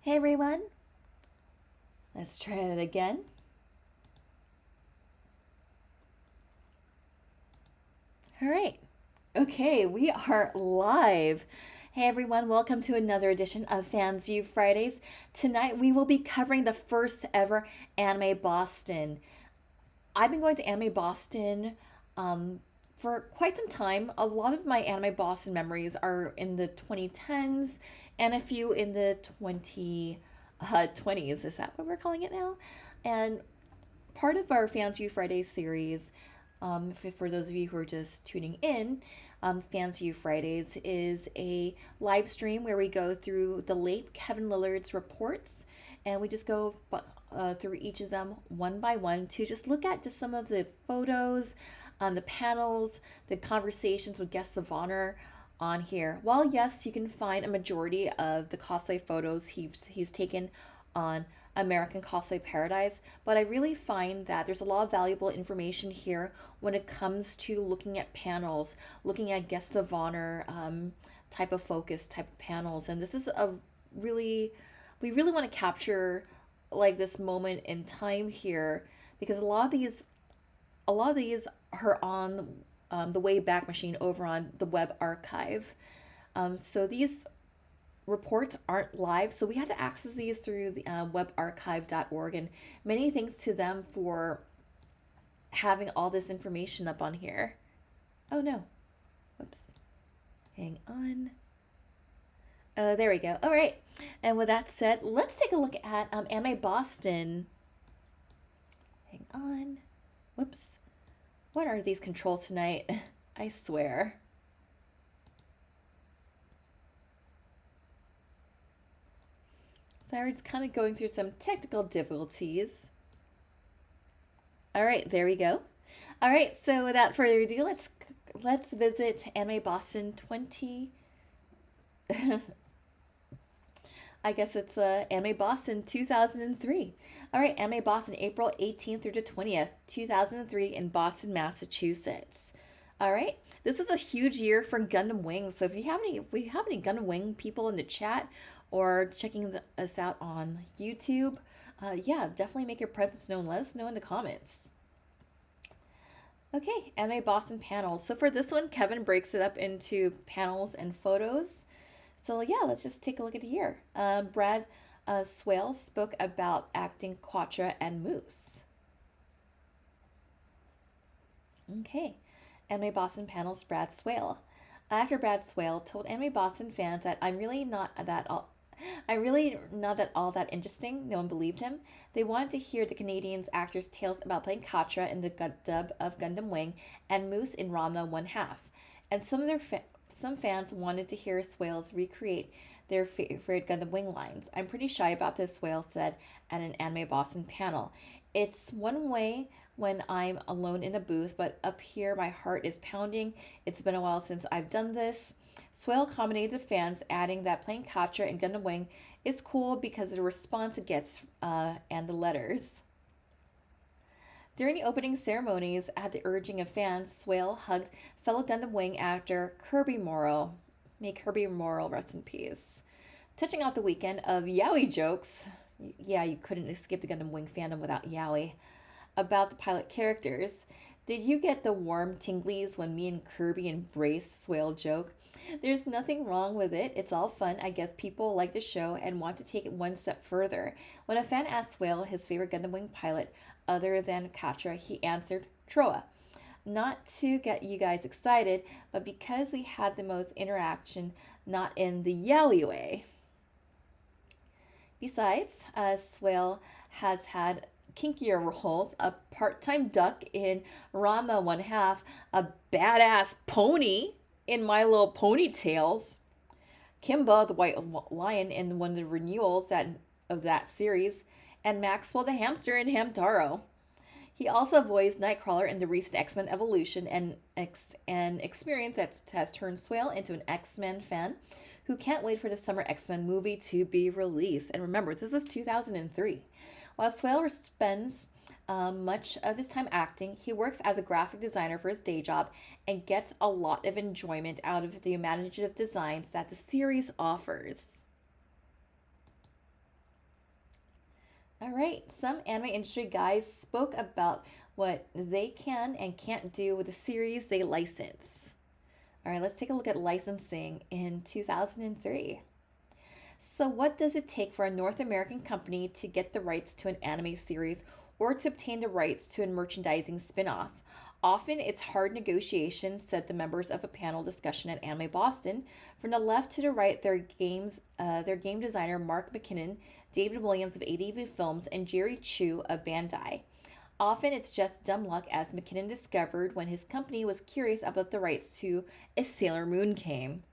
Hey everyone, let's try it again. All right. Okay, we are live. Hey everyone, welcome to another edition of Fansview Fridays. Tonight we will be covering the first ever Anime Boston. I've been going to Anime Boston for quite some time. A lot of my Anime Boston memories are in the 2010s and a few in the 2020s. Is that what we're calling it now? And part of our Fansview Fridays series, for those of you who are just tuning in, Fansview Fridays is a live stream where we go through the late Kevin Lillard's reports and we just go through each of them one by one to just look at just some of the photos, the panels, the conversations with guests of honor on here. While yes, you can find a majority of the cosplay photos he's taken on American Cosplay Paradise, but I really find that there's a lot of valuable information here when it comes to looking at panels, looking at guests of honor type of focus, type of panels. And this is really, we really want to capture like this moment in time here because a lot of these are on the Wayback Machine over on the web archive. So these reports aren't live, so we had to access these through the webarchive.org, and many thanks to them for having all this information up on here. Oh no, whoops, hang on. There we go. All right, and with that said, let's take a look at Anime Boston. Hang on, whoops. What are these controls tonight? I swear. So we're just kind of going through some technical difficulties. All right, there we go. All right, so without further ado, let's visit Anime Boston 20. I guess it's Anime Boston 2003. All right, Anime Boston April 18th through the 20th, 2003 in Boston, Massachusetts. All right, this is a huge year for Gundam Wing. So if we have any Gundam Wing people in the chat or checking us out on YouTube, yeah, definitely make your presence known. Let us know in the comments. Okay, Anime Boston panels. So for this one, Kevin breaks it up into panels and photos. So yeah, let's just take a look at here. Brad Swale spoke about acting Quatra and Moose. Okay, Anime Boston panels Brad Swale. Actor Brad Swale told Anime Boston fans that I'm really not at all that interesting. No one believed him. They wanted to hear the Canadians actors' tales about playing Katra in the dub of Gundam Wing and Moose in Ramna One Half. And some fans wanted to hear Swales recreate their favorite Gundam Wing lines. I'm pretty shy about this, Swale said at an Anime Boston panel. It's one way when I'm alone in a booth, but up here my heart is pounding. It's been a while since I've done this. Swale accommodated the fans, adding that playing Katra in Gundam Wing is cool because of the response it gets and the letters. During the opening ceremonies, at the urging of fans, Swale hugged fellow Gundam Wing actor Kirby Morrow. May Kirby Morrow rest in peace. Touching off the weekend of yaoi jokes, yeah, you couldn't escape the Gundam Wing fandom without yaoi, about the pilot characters. Did you get the warm tinglies when me and Kirby embraced Swale joke? There's nothing wrong with it. It's all fun. I guess people like the show and want to take it one step further. When a fan asked Swale his favorite Gundam Wing pilot other than Katra, he answered Troa. Not to get you guys excited, but because we had the most interaction, not in the yaoi way. Besides, Swale has had kinkier roles, a part-time duck in Rama One Half, a badass pony in My Little Ponytails, Kimba the White Lion in one of the renewals of that series, and Maxwell the hamster in Hamtaro. He also voiced Nightcrawler in the recent X-Men Evolution, and an experience that has turned Swale into an X-Men fan who can't wait for the summer X-Men movie to be released. And remember, this is 2003. While Swale spends much of his time acting, he works as a graphic designer for his day job and gets a lot of enjoyment out of the imaginative designs that the series offers. All right, some anime industry guys spoke about what they can and can't do with the series they license. All right, let's take a look at licensing in 2003. So, what does it take for a North American company to get the rights to an anime series or to obtain the rights to a merchandising spin off? Often it's hard negotiations, said the members of a panel discussion at Anime Boston. From the left to the right, their game designer Mark McKinnon, David Williams of ADV Films, and Jerry Chu of Bandai. Often it's just dumb luck, as McKinnon discovered when his company was curious about the rights to a Sailor Moon game.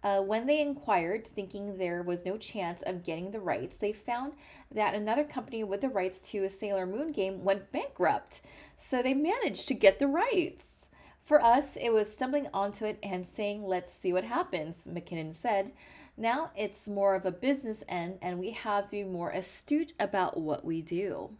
When they inquired, thinking there was no chance of getting the rights, they found that another company with the rights to a Sailor Moon game went bankrupt. So they managed to get the rights. For us, it was stumbling onto it and saying, let's see what happens, McKinnon said. Now it's more of a business end, and we have to be more astute about what we do.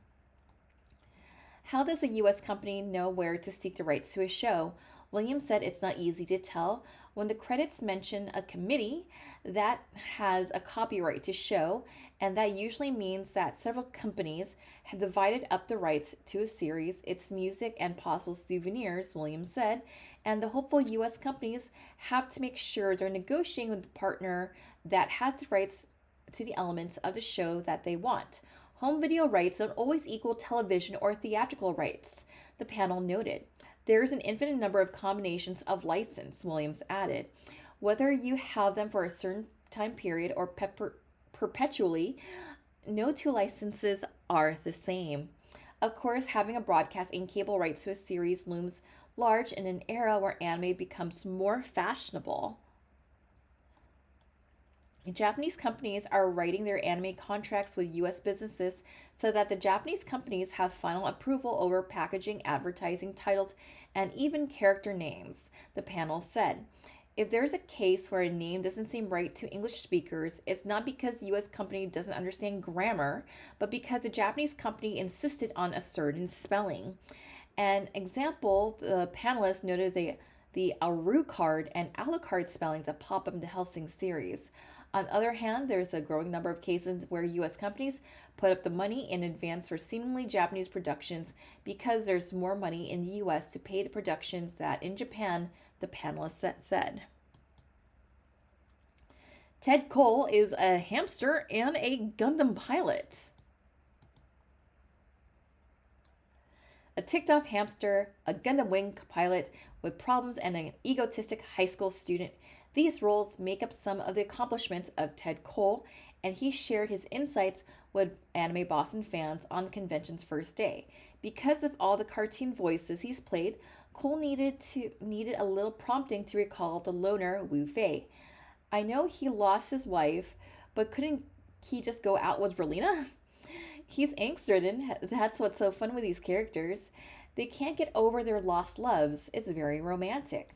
How does a U.S. company know where to seek the rights to a show? Williams said it's not easy to tell. When the credits mention a committee that has a copyright to show, and that usually means that several companies have divided up the rights to a series, its music, and possible souvenirs, Williams said, and the hopeful U.S. companies have to make sure they're negotiating with the partner that has the rights to the elements of the show that they want. Home video rights don't always equal television or theatrical rights, the panel noted. There is an infinite number of combinations of license, Williams added. Whether you have them for a certain time period or perpetually, no two licenses are the same. Of course, having a broadcast and cable rights to a series looms large in an era where anime becomes more fashionable. Japanese companies are writing their anime contracts with US businesses so that the Japanese companies have final approval over packaging, advertising, titles, and even character names, the panel said. If there's a case where a name doesn't seem right to English speakers, it's not because the US company doesn't understand grammar, but because the Japanese company insisted on a certain spelling. An example, the panelists noted the Alucard and Alucard spellings that pop up in the Hellsing series. On the other hand, there's a growing number of cases where US companies put up the money in advance for seemingly Japanese productions because there's more money in the US to pay the productions that in Japan, the panelists said. Ted Cole is a hamster and a Gundam pilot. A ticked off hamster, a Gundam Wing pilot with problems, and an egotistic high school student. These roles make up some of the accomplishments of Ted Cole, and he shared his insights with Anime Boston fans on the convention's first day. Because of all the cartoon voices he's played, Cole needed a little prompting to recall the loner Wu Fei. I know he lost his wife, but couldn't he just go out with Verlina? He's angst-ridden. That's what's so fun with these characters. They can't get over their lost loves. It's very romantic.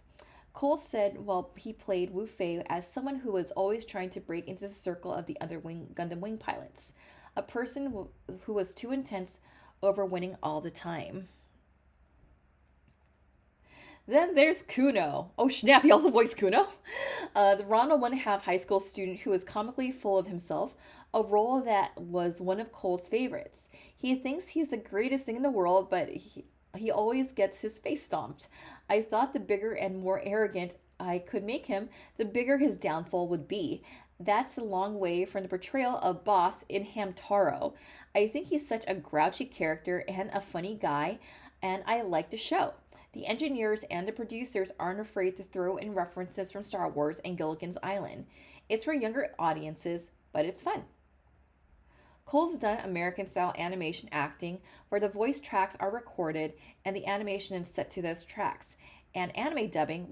Cole said, well, he played Wu Fei as someone who was always trying to break into the circle of the other Gundam Wing pilots, a person who was too intense over winning all the time. Then there's Kuno. Oh snap, he also voiced Kuno. The Ronald one-half high school student who is comically full of himself, a role that was one of Cole's favorites. He thinks he's the greatest thing in the world, but he always gets his face stomped. I thought the bigger and more arrogant I could make him, the bigger his downfall would be. That's a long way from the portrayal of Boss in Hamtaro. I think he's such a grouchy character and a funny guy, and I like the show. The engineers and the producers aren't afraid to throw in references from Star Wars and Gilligan's Island. It's for younger audiences, but it's fun. Cole's done American-style animation acting where the voice tracks are recorded and the animation is set to those tracks. And anime dubbing,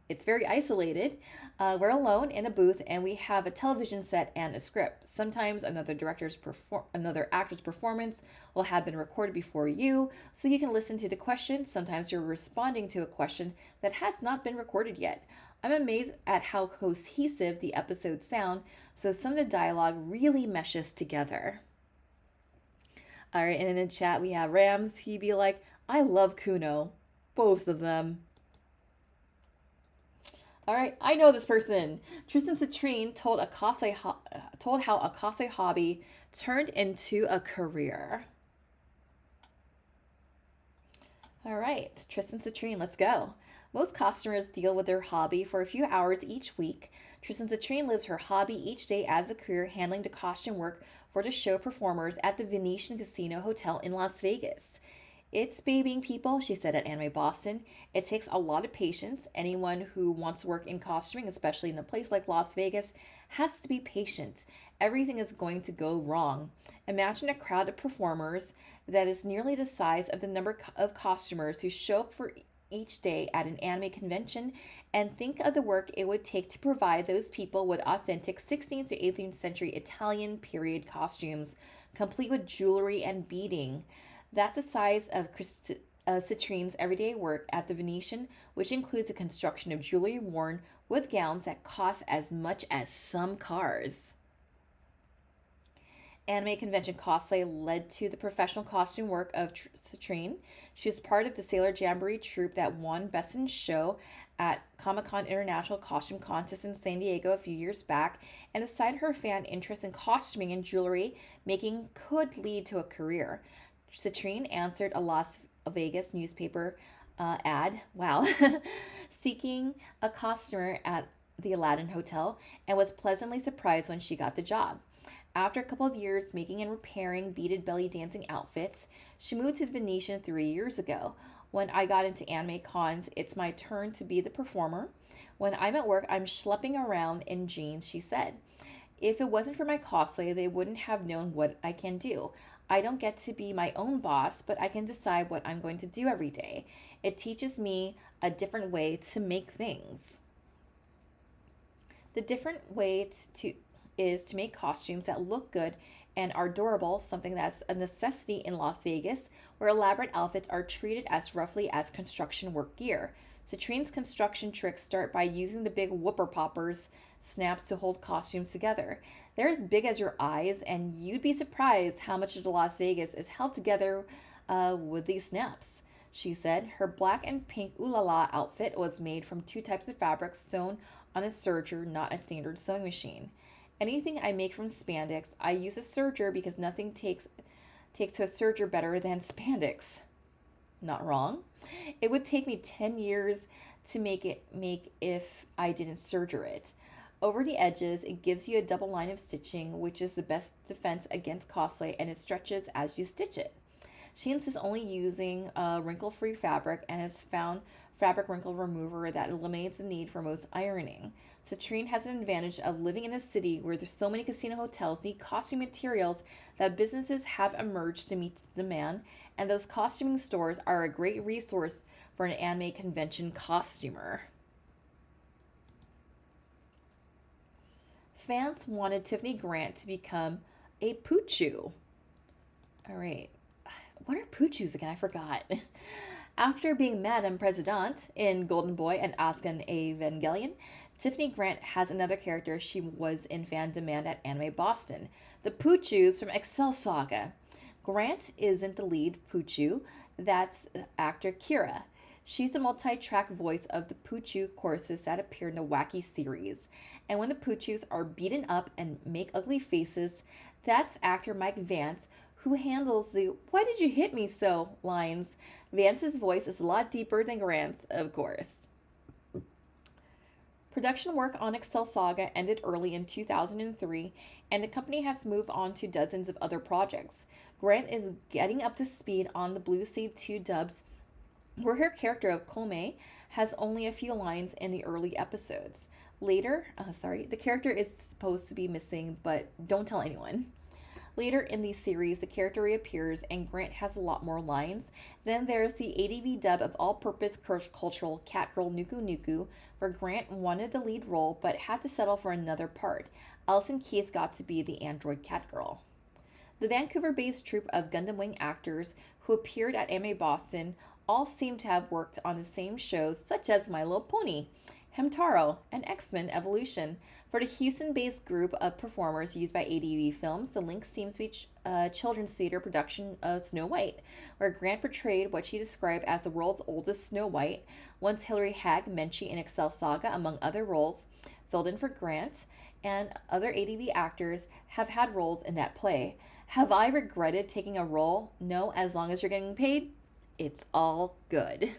it's very isolated. We're alone in a booth and we have a television set and a script. Sometimes another actor's performance will have been recorded before you, so you can listen to the question. Sometimes you're responding to a question that has not been recorded yet. I'm amazed at how cohesive the episodes sound, so some of the dialogue really meshes together. All right, and in the chat we have Rams. He'd be like, I love Kuno. Both of them. All right, I know this person. Tristan Citrine told told how a cosplay hobby turned into a career. All right, Tristan Citrine, let's go. Most costumers deal with their hobby for a few hours each week. Tristan Citrine lives her hobby each day as a career, handling the costume work for the show performers at the Venetian Casino Hotel in Las Vegas. It's babying people, she said at Anime Boston. It takes a lot of patience. Anyone who wants to work in costuming, especially in a place like Las Vegas, has to be patient. Everything is going to go wrong. Imagine a crowd of performers that is nearly the size of the number of costumers who show up for each day at an anime convention, and think of the work it would take to provide those people with authentic 16th to 18th century Italian period costumes, complete with jewelry and beading. That's the size of Citrine's everyday work at the Venetian, which includes the construction of jewelry worn with gowns that cost as much as some cars. Anime convention cosplay led to the professional costume work of Citrine. She was part of the Sailor Jamboree troupe that won Best in Show at Comic-Con International Costume Contest in San Diego a few years back, and aside her fan interest in costuming and jewelry making could lead to a career. Citrine answered a Las Vegas newspaper ad, wow, seeking a costumer at the Aladdin Hotel, and was pleasantly surprised when she got the job. After a couple of years making and repairing beaded belly dancing outfits, she moved to the Venetian 3 years ago. When I got into anime cons, it's my turn to be the performer. When I'm at work, I'm schlepping around in jeans, she said. If it wasn't for my cosplay, they wouldn't have known what I can do. I don't get to be my own boss, but I can decide what I'm going to do every day. It teaches me a different way to make things. The different way is to make costumes that look good and are durable, something that's a necessity in Las Vegas, where elaborate outfits are treated as roughly as construction work gear. Citrine's construction tricks start by using the big whooper poppers snaps to hold costumes together. They're as big as your eyes, and you'd be surprised how much of the Las Vegas is held together with these snaps. She said her black and pink ooh la la outfit was made from two types of fabric sewn on a serger, not a standard sewing machine. Anything I make from spandex, I use a serger because nothing takes to a serger better than spandex. Not wrong. It would take me 10 years to make if I didn't serger it. Over the edges, it gives you a double line of stitching, which is the best defense against cosplay, and it stretches as you stitch it. She insists only using wrinkle-free fabric and has found fabric wrinkle remover that eliminates the need for most ironing. Citrine has an advantage of living in a city where there's so many casino hotels need costume materials that businesses have emerged to meet the demand, and those costuming stores are a great resource for an anime convention costumer. Fans wanted Tiffany Grant to become a poochu. All right. What are poochus again? I forgot. After being Madame Presidente in Golden Boy and Asuka Evangelion, Tiffany Grant has another character she was in fan demand at Anime Boston, the Poochus from Excel Saga. Grant isn't the lead Poochu, that's actor Kira. She's the multi-track voice of the Poochu choruses that appear in the Wacky series. And when the Poochus are beaten up and make ugly faces, that's actor Mike Vance, who handles the "why did you hit me so" lines. Vance's voice is a lot deeper than Grant's, of course. Production work on Excel Saga ended early in 2003, and the company has moved on to dozens of other projects. Grant is getting up to speed on the Blue Sea 2 dubs, where her character of Kome has only a few lines in the early episodes. Later, the character is supposed to be missing, but don't tell anyone. Later in the series, the character reappears and Grant has a lot more lines. Then there's the ADV dub of all-purpose cultural Catgirl Nuku Nuku, where Grant wanted the lead role but had to settle for another part. Alison Keith got to be the android Catgirl. The Vancouver-based troupe of Gundam Wing actors who appeared at Anime Boston all seem to have worked on the same shows such as My Little Pony, Hamtaro, and X-Men Evolution. For the Houston-based group of performers used by ADV Films, the link seems to be a children's theater production of Snow White, where Grant portrayed what she described as the world's oldest Snow White, once Hilary Hag Menchie in Excel Saga, among other roles, filled in for Grant, and other ADV actors have had roles in that play. Have I regretted taking a role? No, as long as you're getting paid, it's all good.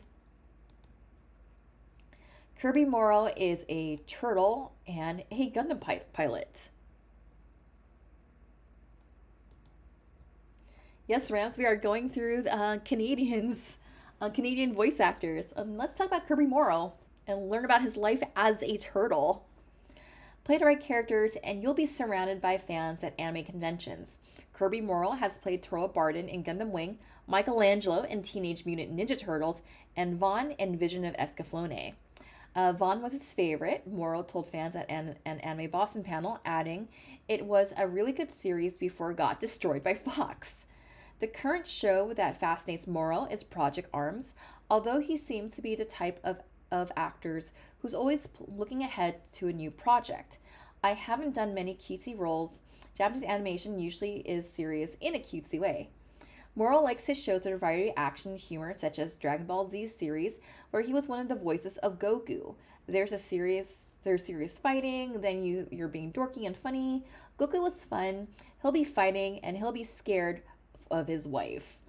Kirby Morrow is a turtle and a Gundam pilot. Yes, Rams, we are going through Canadian voice actors. Let's talk about Kirby Morrow and learn about his life as a turtle. Play the right characters, and you'll be surrounded by fans at anime conventions. Kirby Morrow has played Turtle Barden in Gundam Wing, Michelangelo in Teenage Mutant Ninja Turtles, and Vaughn in Vision of Escaflowne. Vaughn was his favorite, Morrow told fans at an Anime Boston panel, adding, "It was a really good series before it got destroyed by Fox." The current show that fascinates Morrow is Project Arms, although he seems to be the type of actors who's always looking ahead to a new project. I haven't done many cutesy roles. Japanese animation usually is serious in a cutesy way. Morrow likes his shows that are variety action humor, such as Dragon Ball Z series, where he was one of the voices of Goku. There's serious fighting, then you're being dorky and funny. Goku was fun. He'll be fighting and he'll be scared of his wife.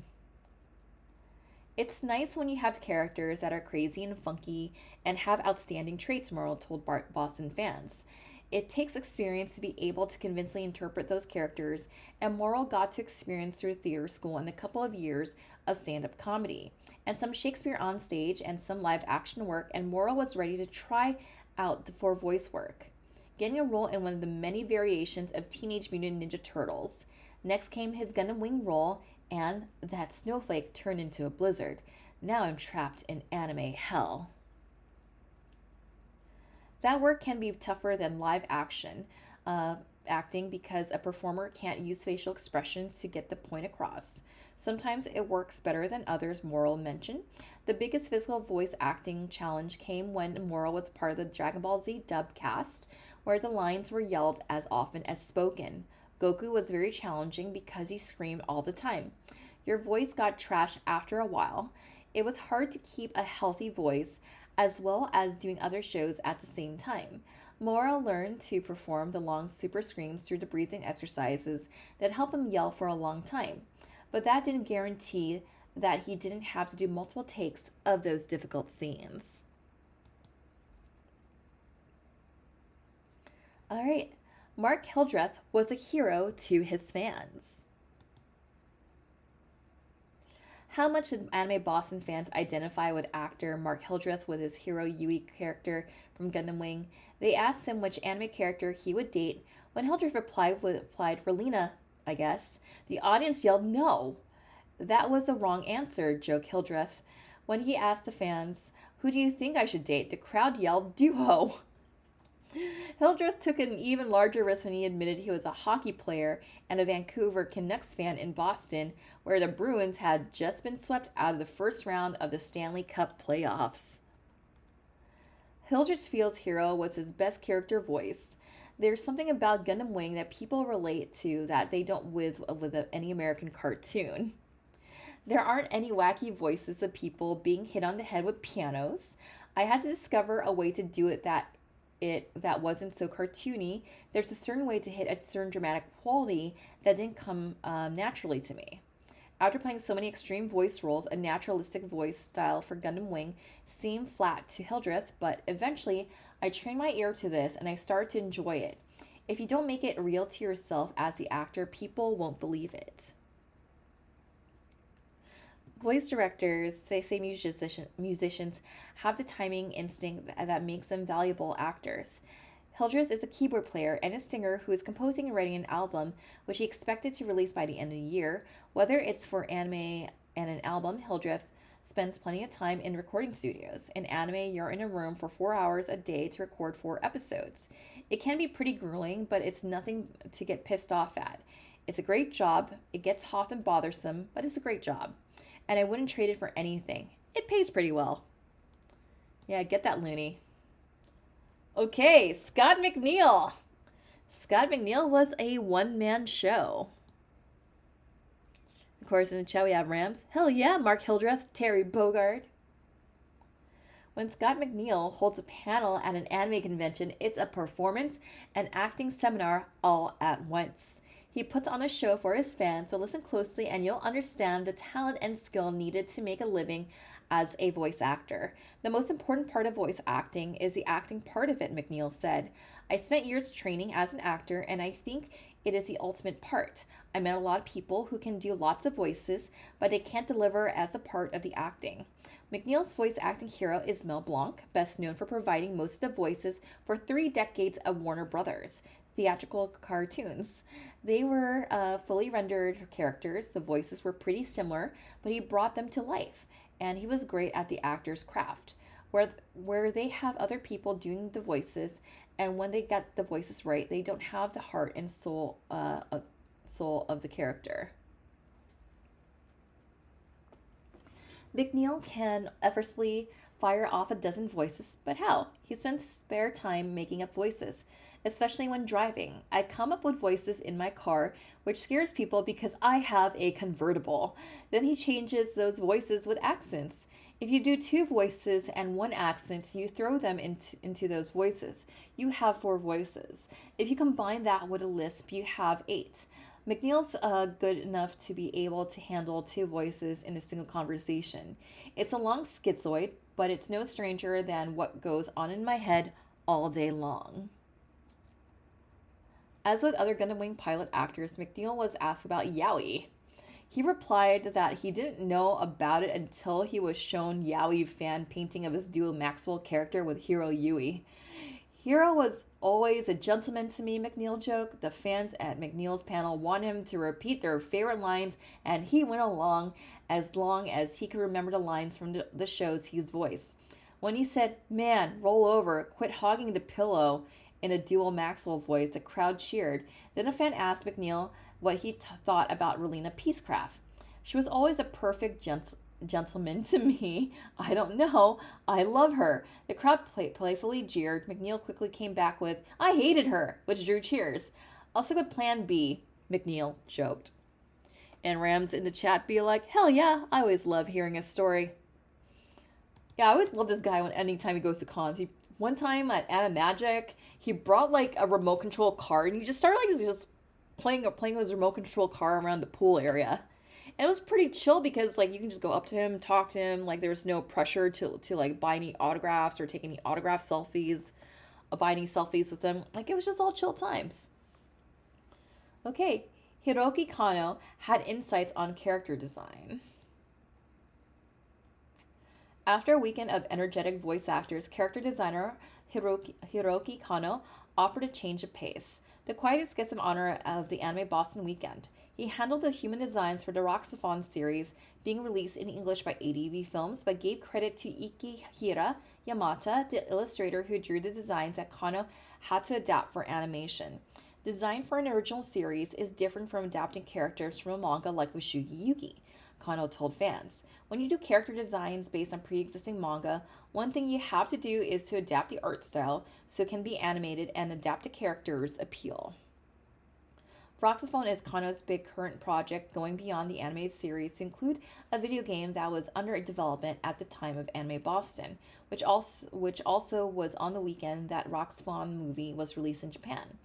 It's nice when you have characters that are crazy and funky and have outstanding traits, Morrow told Boston fans. It takes experience to be able to convincingly interpret those characters, and Morrow got to experience through theater school and a couple of years of stand-up comedy, and some Shakespeare on stage and some live action work, and Morrow was ready to try out for voice work, getting a role in one of the many variations of Teenage Mutant Ninja Turtles. Next came his Gundam Wing role, and that snowflake turned into a blizzard. Now I'm trapped in anime hell. That work can be tougher than live action acting because a performer can't use facial expressions to get the point across. Sometimes it works better than others, Morrow mentioned. The biggest physical voice acting challenge came when Morrow was part of the Dragon Ball Z dub cast, where the lines were yelled as often as spoken. Goku was very challenging because he screamed all the time. Your voice got trash after a while. It was hard to keep a healthy voice as well as doing other shows at the same time. Morrow learned to perform the long super screams through the breathing exercises that help him yell for a long time. But that didn't guarantee that he didn't have to do multiple takes of those difficult scenes. All right, Mark Hildreth was a hero to his fans. How much did Anime Boston fans identify with actor Mark Hildreth with his hero Yui character from Gundam Wing? They asked him which anime character he would date. When Hildreth replied Relina, I guess, the audience yelled no. That was the wrong answer, joked Hildreth. When he asked the fans, who do you think I should date? The crowd yelled duo. Hildreth took an even larger risk when he admitted he was a hockey player and a Vancouver Canucks fan in Boston, where the Bruins had just been swept out of the first round of the Stanley Cup playoffs. Hildreth feels hero was his best character voice. There's something about Gundam Wing that people relate to that they don't with any American cartoon. There aren't any wacky voices of people being hit on the head with pianos. I had to discover a way to do it that wasn't so cartoony. There's a certain way to hit a certain dramatic quality that didn't come naturally to me. After playing so many extreme voice roles, a naturalistic voice style for Gundam Wing seemed flat to Hildreth, but eventually I trained my ear to this and I started to enjoy it. If you don't make it real to yourself as the actor, people won't believe it. Voice directors, they say musicians have the timing instinct that makes them valuable actors. Hildreth is a keyboard player and a singer who is composing and writing an album, which he expected to release by the end of the year. Whether it's for anime and an album, Hildreth spends plenty of time in recording studios. In anime, you're in a room for 4 hours a day to record 4 episodes. It can be pretty grueling, but it's nothing to get pissed off at. It's a great job. It gets hot and bothersome, but it's a great job. And I wouldn't trade it for anything. It pays pretty well. Yeah, get that, loony. Okay, Scott McNeil. Scott McNeil was a one-man show. Of course, in the chat we have Rams. Hell yeah, Mark Hildreth, Terry Bogard. When Scott McNeil holds a panel at an anime convention, it's a performance and acting seminar all at once. He puts on a show for his fans, so listen closely and you'll understand the talent and skill needed to make a living as a voice actor. The most important part of voice acting is the acting part of it, McNeil said. I spent years training as an actor, and I think it is the ultimate part. I met a lot of people who can do lots of voices, but they can't deliver as a part of the acting. McNeil's voice acting hero is Mel Blanc, best known for providing most of the voices for 3 decades of Warner Brothers theatrical cartoons. They were fully rendered characters. The voices were pretty similar, but he brought them to life, and he was great at the actor's craft. Where they have other people doing the voices, and when they get the voices right, they don't have the heart and soul of the character. McNeil can effortlessly fire off a dozen voices, but how? He spends spare time making up voices, especially when driving. I come up with voices in my car, which scares people because I have a convertible. Then he changes those voices with accents. If you do 2 voices and 1 accent, you throw them into those voices. You have 4 voices. If you combine that with a lisp, you have 8. McNeil's good enough to be able to handle 2 voices in a single conversation. It's a long schizoid, but it's no stranger than what goes on in my head all day long. As with other Gundam Wing pilot actors, McNeil was asked about Yaoi. He replied that he didn't know about it until he was shown Yaoi fan painting of his duo Maxwell character with Hiro Yui. Hiro was always a gentleman to me, McNeil joked. The fans at McNeil's panel wanted him to repeat their favorite lines, and he went along as long as he could remember the lines from the shows he's voiced. When he said, "Man, roll over, quit hogging the pillow," in a dual Maxwell voice, the crowd cheered. Then a fan asked McNeil what he thought about Relena Peacecraft. "She was always a perfect gentleman to me. I don't know. I love her." The crowd playfully jeered. McNeil quickly came back with, "I hated her," which drew cheers. "Also good plan B," McNeil joked. And Rams in the chat be like, "Hell yeah, I always love hearing a story." Yeah, I always love this guy when anytime he goes to cons. One time at Animagic, he brought like a remote control car and he just started like just playing with his remote control car around the pool area. And it was pretty chill because like you can just go up to him, talk to him, like there's no pressure to like buy any autographs or take any autograph selfies, buy any selfies with them. Like it was just all chill times. Okay, Hiroki Kano had insights on character design. After a weekend of energetic voice actors, character designer Hiroki Kano offered a change of pace. The quietest gets some honor of the Anime Boston weekend. He handled the human designs for the Roxaphon series being released in English by ADV Films, but gave credit to Ikihira Yamata, the illustrator who drew the designs that Kano had to adapt for animation. Design for an original series is different from adapting characters from a manga like Wushugi Yugi, Kano told fans. When you do character designs based on pre-existing manga, one thing you have to do is to adapt the art style so it can be animated and adapt the character's appeal. Roxaphone is Kano's big current project, going beyond the animated series to include a video game that was under development at the time of Anime Boston, which also was on the weekend that Roxaphone movie was released in Japan.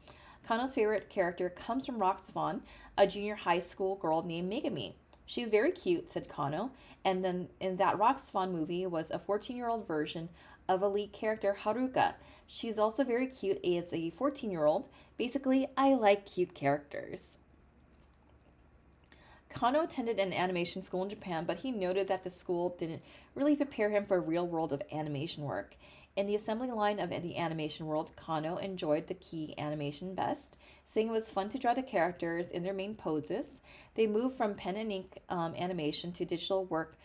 Kano's favorite character comes from Roxaphone, a junior high school girl named Megami. "She's very cute," said Kano, and then in that Roxaphone movie was a 14-year-old version of a lead character, Haruka. She's also very cute as a 14-year-old. Basically, I like cute characters. Kano attended an animation school in Japan, but he noted that the school didn't really prepare him for a real world of animation work. In the assembly line of the animation world, Kano enjoyed the key animation best, saying it was fun to draw the characters in their main poses. They moved from pen and ink animation to digital work,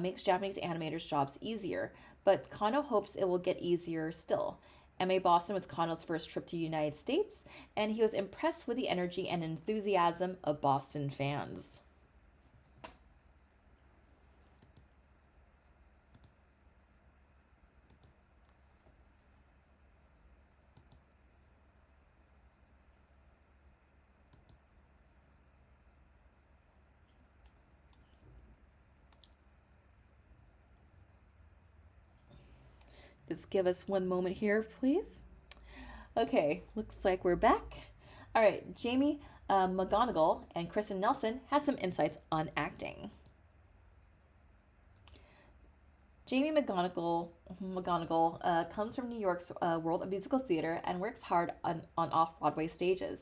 makes Japanese animators' jobs easier, but Kano hopes it will get easier still. MA Boston was Kano's first trip to the United States, and he was impressed with the energy and enthusiasm of Boston fans. Just give us one moment here, please. Okay, looks like we're back. All right, Jamie McGonigal and Kristen Nelson had some insights on acting. Jamie McGonigal comes from New York's world of musical theater and works hard on off Broadway stages.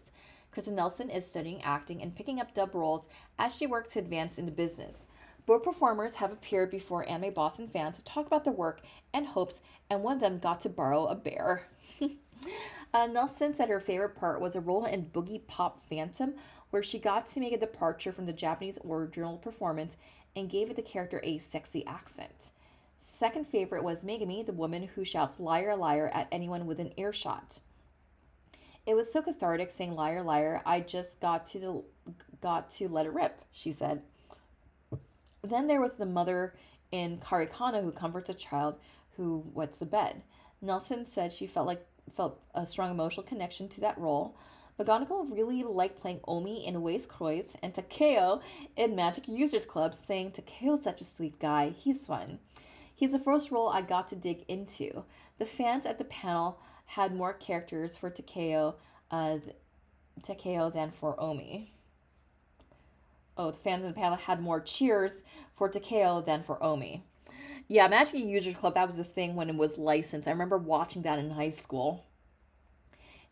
Kristen Nelson is studying acting and picking up dub roles as she works to advance in the business. Both performers have appeared before anime Boston fans to talk about their work and hopes, and one of them got to borrow a bear. Nelson said her favorite part was a role in Boogie Pop Phantom, where she got to make a departure from the Japanese original performance and gave the character a sexy accent. Second favorite was Megami, the woman who shouts liar, liar at anyone within earshot. It was so cathartic saying liar, liar, I just got to let it rip, she said. Then there was the mother in Karikana who comforts a child who wets the bed. Nelson said she felt a strong emotional connection to that role. McGonagall really liked playing Omi in Ways Croix and Takeo in Magic Users Club, saying Takeo's such a sweet guy, he's fun. He's the first role I got to dig into. The fans at the panel had more characters for Takeo than for Omi. Oh, the fans in the panel had more cheers for Takeo than for Omi. Yeah, Magic Users Club, that was the thing when it was licensed. I remember watching that in high school.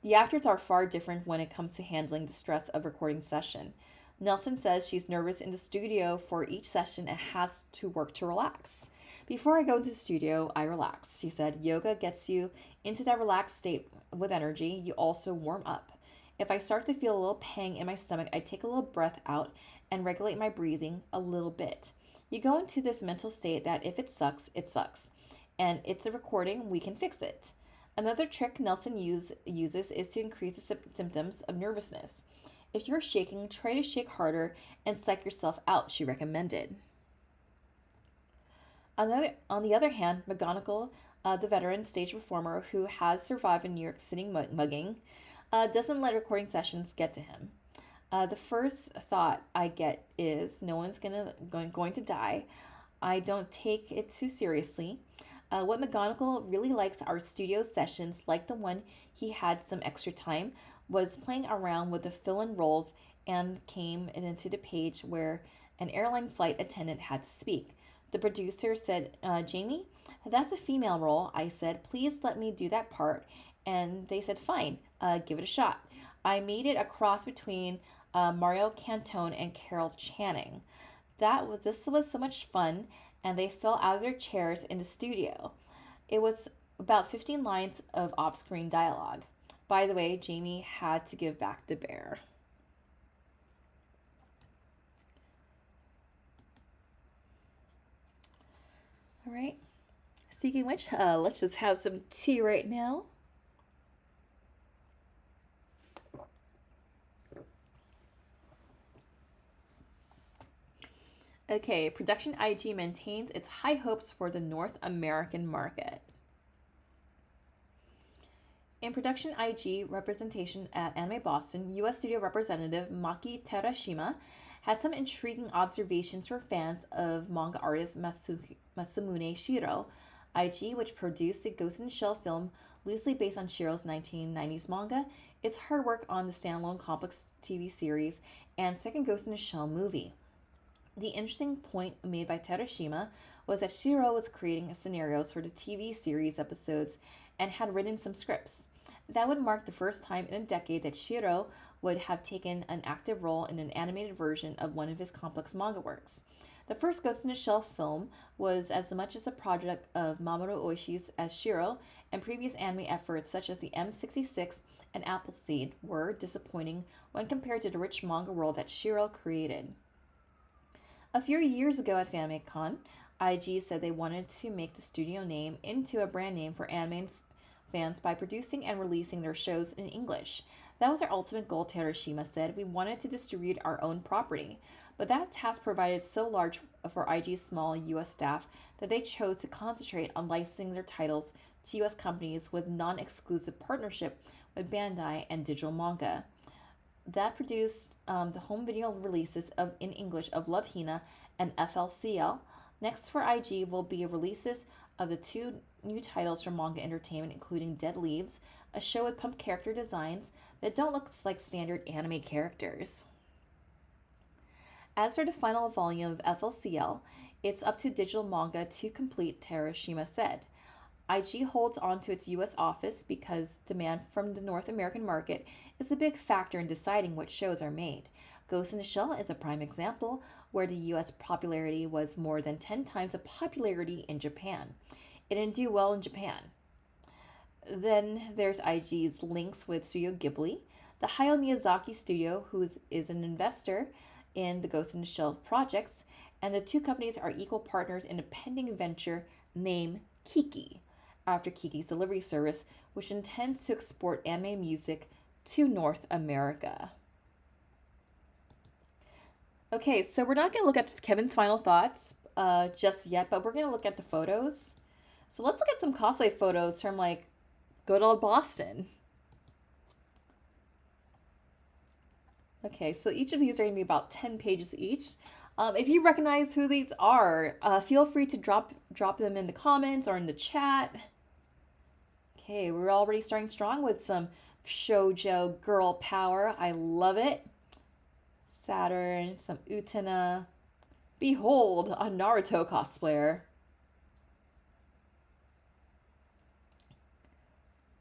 The actors are far different when it comes to handling the stress of recording session. Nelson says she's nervous in the studio for each session and has to work to relax. Before I go into the studio, I relax. She said, yoga gets you into that relaxed state with energy. You also warm up. If I start to feel a little pang in my stomach, I take a little breath out and regulate my breathing a little bit. You go into this mental state that if it sucks, it sucks. And it's a recording, we can fix it. Another trick Nelson uses is to increase the symptoms of nervousness. If you're shaking, try to shake harder and psych yourself out, she recommended. On the other hand, McGonagall, the veteran stage performer who has survived a New York City mugging, doesn't let recording sessions get to him. The first thought I get is no one's going to die. I don't take it too seriously. What McGonagall really likes are studio sessions like the one he had some extra time, was playing around with the fill-in roles and came into the page where an airline flight attendant had to speak. The producer said, Jamie, that's a female role. I said, please let me do that part. And they said, fine, give it a shot. I made it a cross between Mario Cantone and Carol Channing. This was so much fun, and they fell out of their chairs in the studio. It was about 15 lines of off-screen dialogue. By the way, Jamie had to give back the bear. All right. Speaking of which, let's just have some tea right now. Okay, Production IG maintains its high hopes for the North American market. In Production IG representation at Anime Boston, U.S. studio representative Maki Terashima had some intriguing observations for fans of manga artist Masamune Shiro. IG, which produced the Ghost in the Shell film loosely based on Shiro's 1990s manga, its hard work on the standalone complex TV series and second Ghost in the Shell movie. The interesting point made by Terashima was that Shiro was creating scenarios for the TV series episodes and had written some scripts. That would mark the first time in a decade that Shiro would have taken an active role in an animated version of one of his complex manga works. The first Ghost in the Shell film was as much as a project of Mamoru Oshii as Shiro, and previous anime efforts such as the M66 and Appleseed were disappointing when compared to the rich manga world that Shiro created. A few years ago at FanmateCon, IG said they wanted to make the studio name into a brand name for anime fans by producing and releasing their shows in English. That was our ultimate goal, Terashima said. We wanted to distribute our own property, but that task provided so large for IG's small U.S. staff that they chose to concentrate on licensing their titles to U.S. companies with non-exclusive partnership with Bandai and Digital Manga. That produced the home video releases in English of Love Hina and FLCL. Next for IG will be releases of the two new titles from Manga Entertainment, including Dead Leaves, a show with pump character designs that don't look like standard anime characters. As for the final volume of FLCL, it's up to digital manga to complete, Terashima said. IG holds on to its US office because demand from the North American market is a big factor in deciding what shows are made. Ghost in the Shell is a prime example, where the US popularity was more than 10 times the popularity in Japan. It didn't do well in Japan. Then there's IG's links with Studio Ghibli, the Hayao Miyazaki studio, who is an investor in the Ghost in the Shell projects, and the two companies are equal partners in a pending venture named Kiki, after Kiki's delivery service, which intends to export anime music to North America. Okay, so we're not going to look at Kevin's final thoughts just yet, but we're going to look at the photos. So let's look at some cosplay photos from like good old Boston. Okay, so each of these are going to be about 10 pages each. If you recognize who these are, feel free to drop them in the comments or in the chat. Okay, we're already starting strong with some shoujo girl power. I love it. Saturn, some Utena. Behold, a Naruto cosplayer.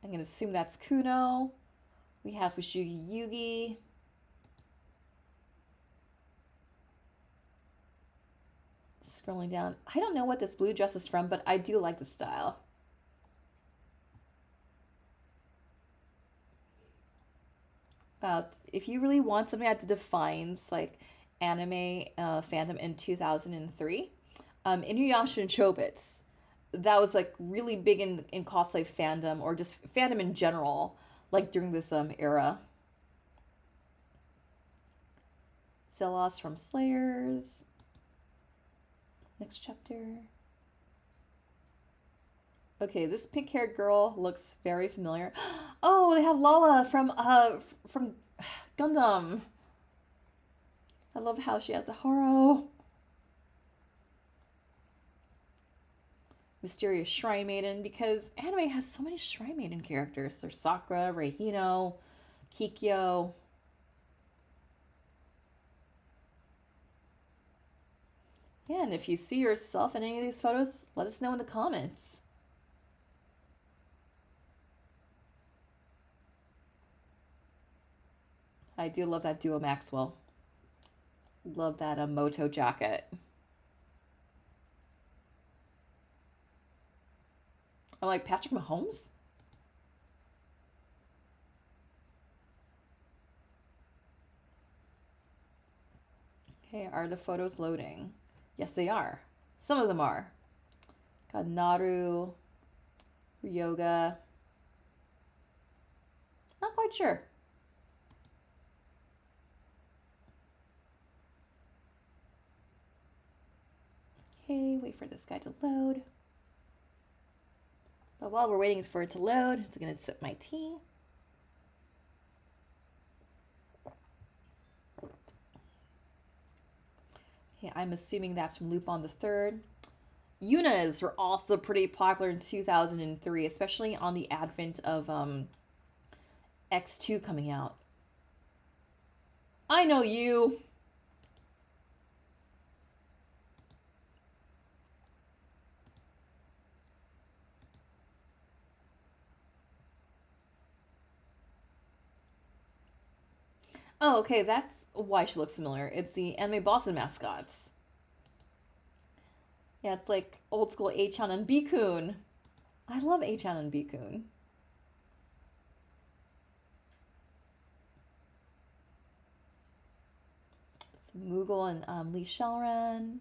I'm going to assume that's Kuno. We have Fushigi Yugi. Scrolling down. I don't know what this blue dress is from, but I do like the style. If you really want something that defines like anime fandom in 2003, Inuyasha and Chobits, that was like really big in cosplay fandom or just fandom in general, like during this era. Zelos from Slayers. Next chapter. Okay, this pink-haired girl looks very familiar. Oh, they have Lala from Gundam. I love how she has a Haro. Mysterious Shrine Maiden, because anime has so many Shrine Maiden characters. There's Sakura, Reihino, Kikyo. Yeah, and if you see yourself in any of these photos, let us know in the comments. I do love that Duo Maxwell. Love that Moto jacket. I'm like, Patrick Mahomes? Okay, are the photos loading? Yes, they are. Some of them are. Got Naru, Ryoga. Not quite sure. Okay, wait for this guy to load. But while we're waiting for it to load, I'm just gonna sip my tea. Okay, I'm assuming that's from Lupin the Third. Yunas were also pretty popular in 2003, especially on the advent of X2 coming out. I know you. Oh, okay, that's why she looks familiar. It's the Anime Boston mascots. Yeah, it's like old school A-chan and B-kun. I love A-chan and B-kun. Moogle and Lee Shelren.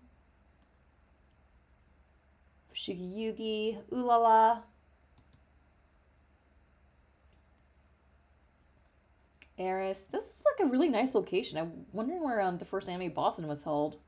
Fushigi Yugi. Ulala. Eris. This is like a really nice location. I'm wondering where the first Anime Boston was held.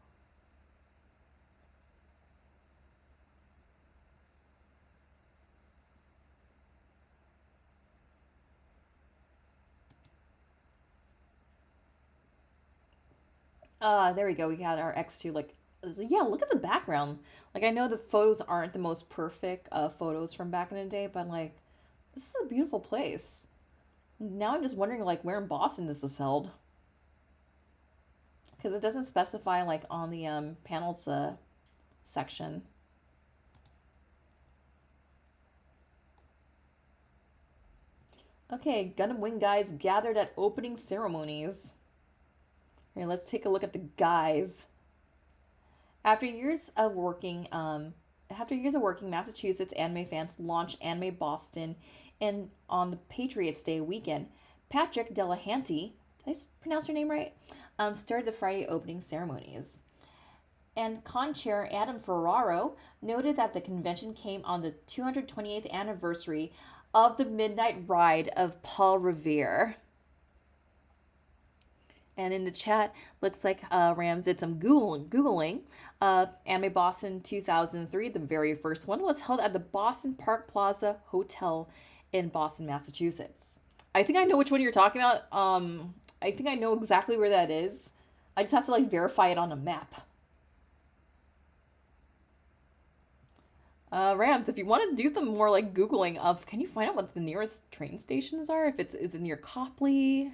There we go. We got our X2 like Yeah, look at the background. Like, I know the photos aren't the most perfect photos from back in the day, but like, this is a beautiful place. Now I'm just wondering, like, where in Boston this was held. Because it doesn't specify, like, on the panels section. Okay, Gundam Wing guys gathered at opening ceremonies. Here, let's take a look at the guys. After years of working, Massachusetts anime fans launched Anime Boston, and on the Patriots Day weekend, Patrick Delahanty, did I pronounce your name right? Started the Friday opening ceremonies. And con chair Adam Ferraro noted that the convention came on the 228th anniversary of the Midnight Ride of Paul Revere. And in the chat, looks like Rams did some Googling. Anime Boston 2003, the very first one, was held at the Boston Park Plaza Hotel in Boston, Massachusetts. I think I know which one you're talking about. I think I know exactly where that is. I just have to like verify it on a map. Rams, if you want to do some more like Googling of, can you find out what the nearest train stations are? If is it near Copley?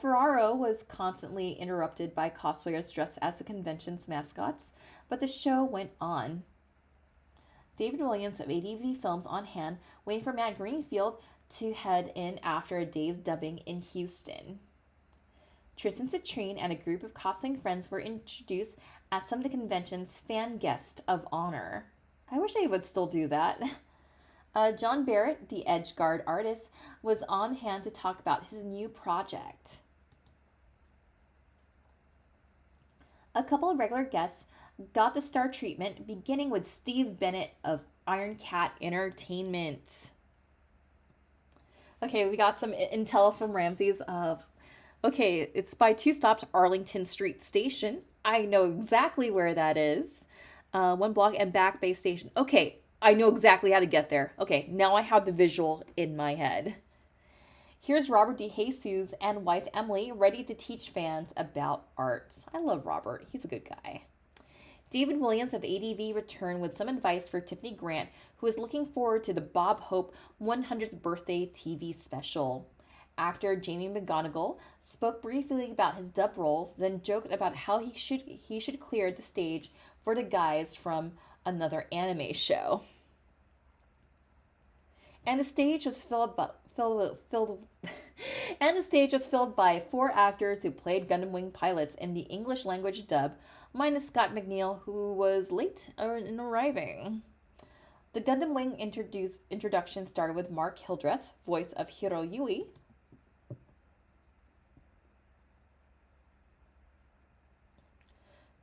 Ferraro was constantly interrupted by cosplayers dressed as the convention's mascots, but the show went on. David Williams of ADV Films on hand, waiting for Matt Greenfield to head in after a day's dubbing in Houston. Tristan Citrine and a group of cosplaying friends were introduced as some of the convention's fan guests of honor. I wish they would still do that. John Barrett, the Edgeguard artist, was on hand to talk about his new project. A couple of regular guests got the star treatment, beginning with Steve Bennett of Iron Cat Entertainment. Okay, we got some intel from Ramses. Okay, it's by 2 stops Arlington Street Station. I know exactly where that is. 1 block and Back Bay Station. Okay, I know exactly how to get there. Okay, now I have the visual in my head. Here's Robert DeJesus and wife Emily ready to teach fans about art. I love Robert. He's a good guy. David Williams of ADV returned with some advice for Tiffany Grant, who is looking forward to the Bob Hope 100th birthday TV special. Actor Jamie McGonigal spoke briefly about his dub roles, then joked about how he should clear the stage for the guys from another anime show. And the stage was filled by 4 actors who played Gundam Wing pilots in the English language dub, minus Scott McNeil, who was late in arriving. The Gundam Wing introduction started with Mark Hildreth, voice of Hiro Yui.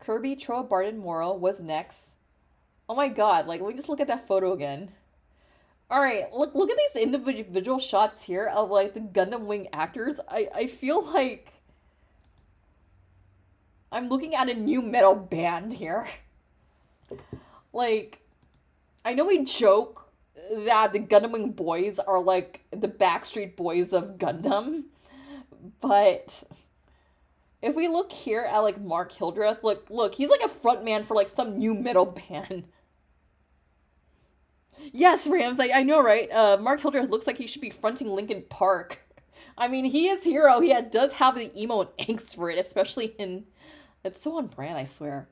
Kirby Troa Barton Moro was next. Oh my god, like, let me just look at that photo again. Alright, look at these individual shots here of, like, the Gundam Wing actors. I feel like I'm looking at a new metal band here. Like, I know we joke that the Gundam Wing boys are, like, the Backstreet Boys of Gundam, but if we look here at, like, Mark Hildreth, look, he's like a frontman for, like, some new metal band. Yes, Rams, I know, right? Mark Hildreth looks like he should be fronting Linkin Park. I mean, he is Hero. He does have the emo and angst for it, especially in... It's so on brand, I swear.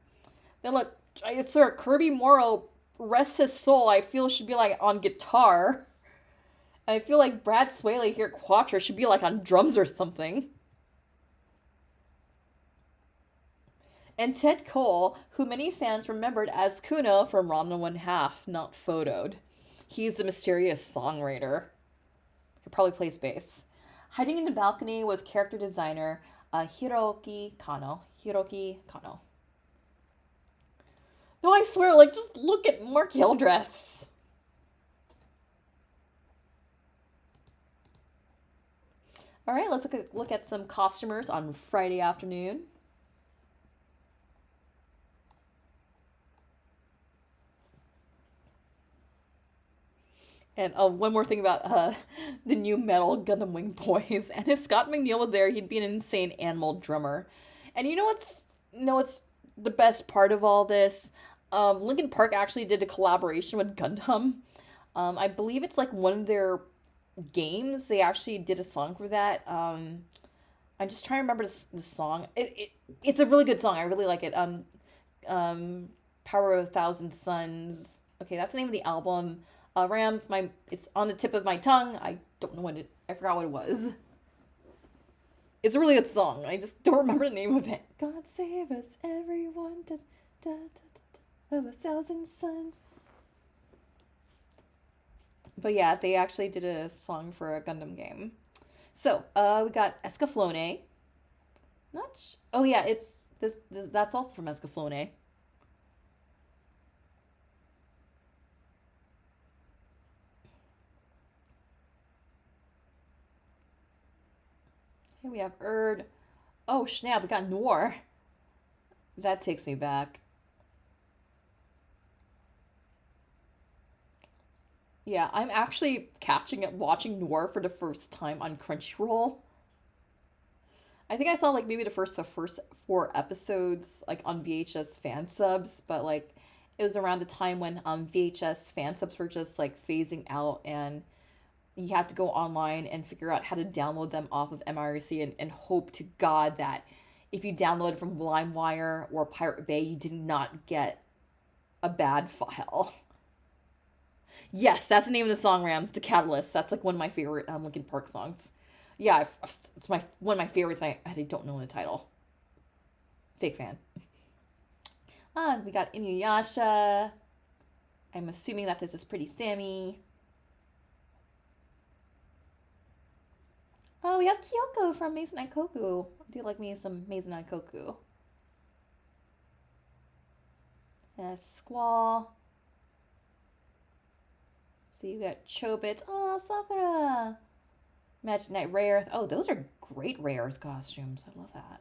Then look, sir, Kirby Morrow, rest his soul, I feel should be, like, on guitar. And I feel like Brad Swaley here, Quattro, should be, like, on drums or something. And Ted Cole, who many fans remembered as Kuno from Ranma 1/2, not photoed. He's a mysterious songwriter. He probably plays bass. Hiding in the balcony was character designer Hiroki Kano. No, I swear, like, just look at Mark Hildreth. Alright, let's look at some costumers on Friday afternoon. And one more thing about the new metal Gundam Wing Boys. And if Scott McNeil was there, he'd be an insane animal drummer. And what's the best part of all this? Linkin Park actually did a collaboration with Gundam. I believe it's like one of their games. They actually did a song for that. I'm just trying to remember the song. It's a really good song. I really like it. Power of a Thousand Suns. Okay, that's the name of the album. Rams, it's on the tip of my tongue. I don't know I forgot what it was. It's a really good song. I just don't remember the name of it. God save us, everyone, da, da, da, da, of a thousand suns. But yeah, they actually did a song for a Gundam game. So, we got Escaflowne. Oh yeah, it's that's also from Escaflowne. Here we have Erd. Oh snap, we got Noir. That takes me back. Yeah, I'm actually catching up watching Noir for the first time on Crunchyroll. I think I saw like maybe the first four episodes like on VHS fan subs, but like it was around the time when VHS fan subs were just like phasing out and you had to go online and figure out how to download them off of MIRC and hope to God that if you downloaded from LimeWire or Pirate Bay, you did not get a bad file. Yes, that's the name of the song, Rams. The Catalyst. That's like one of my favorite Linkin Park songs. Yeah, it's my one of my favorites. I don't know the title. Fake fan. We got Inuyasha. I'm assuming that this is Pretty Sammy. Oh, we have Kyoko from Mason Koku. I do like me some Mason Koku. Squall. See, we got Chobits. Oh, Sakura. Magic Knight Rare. Oh, those are great Rare costumes. I love that.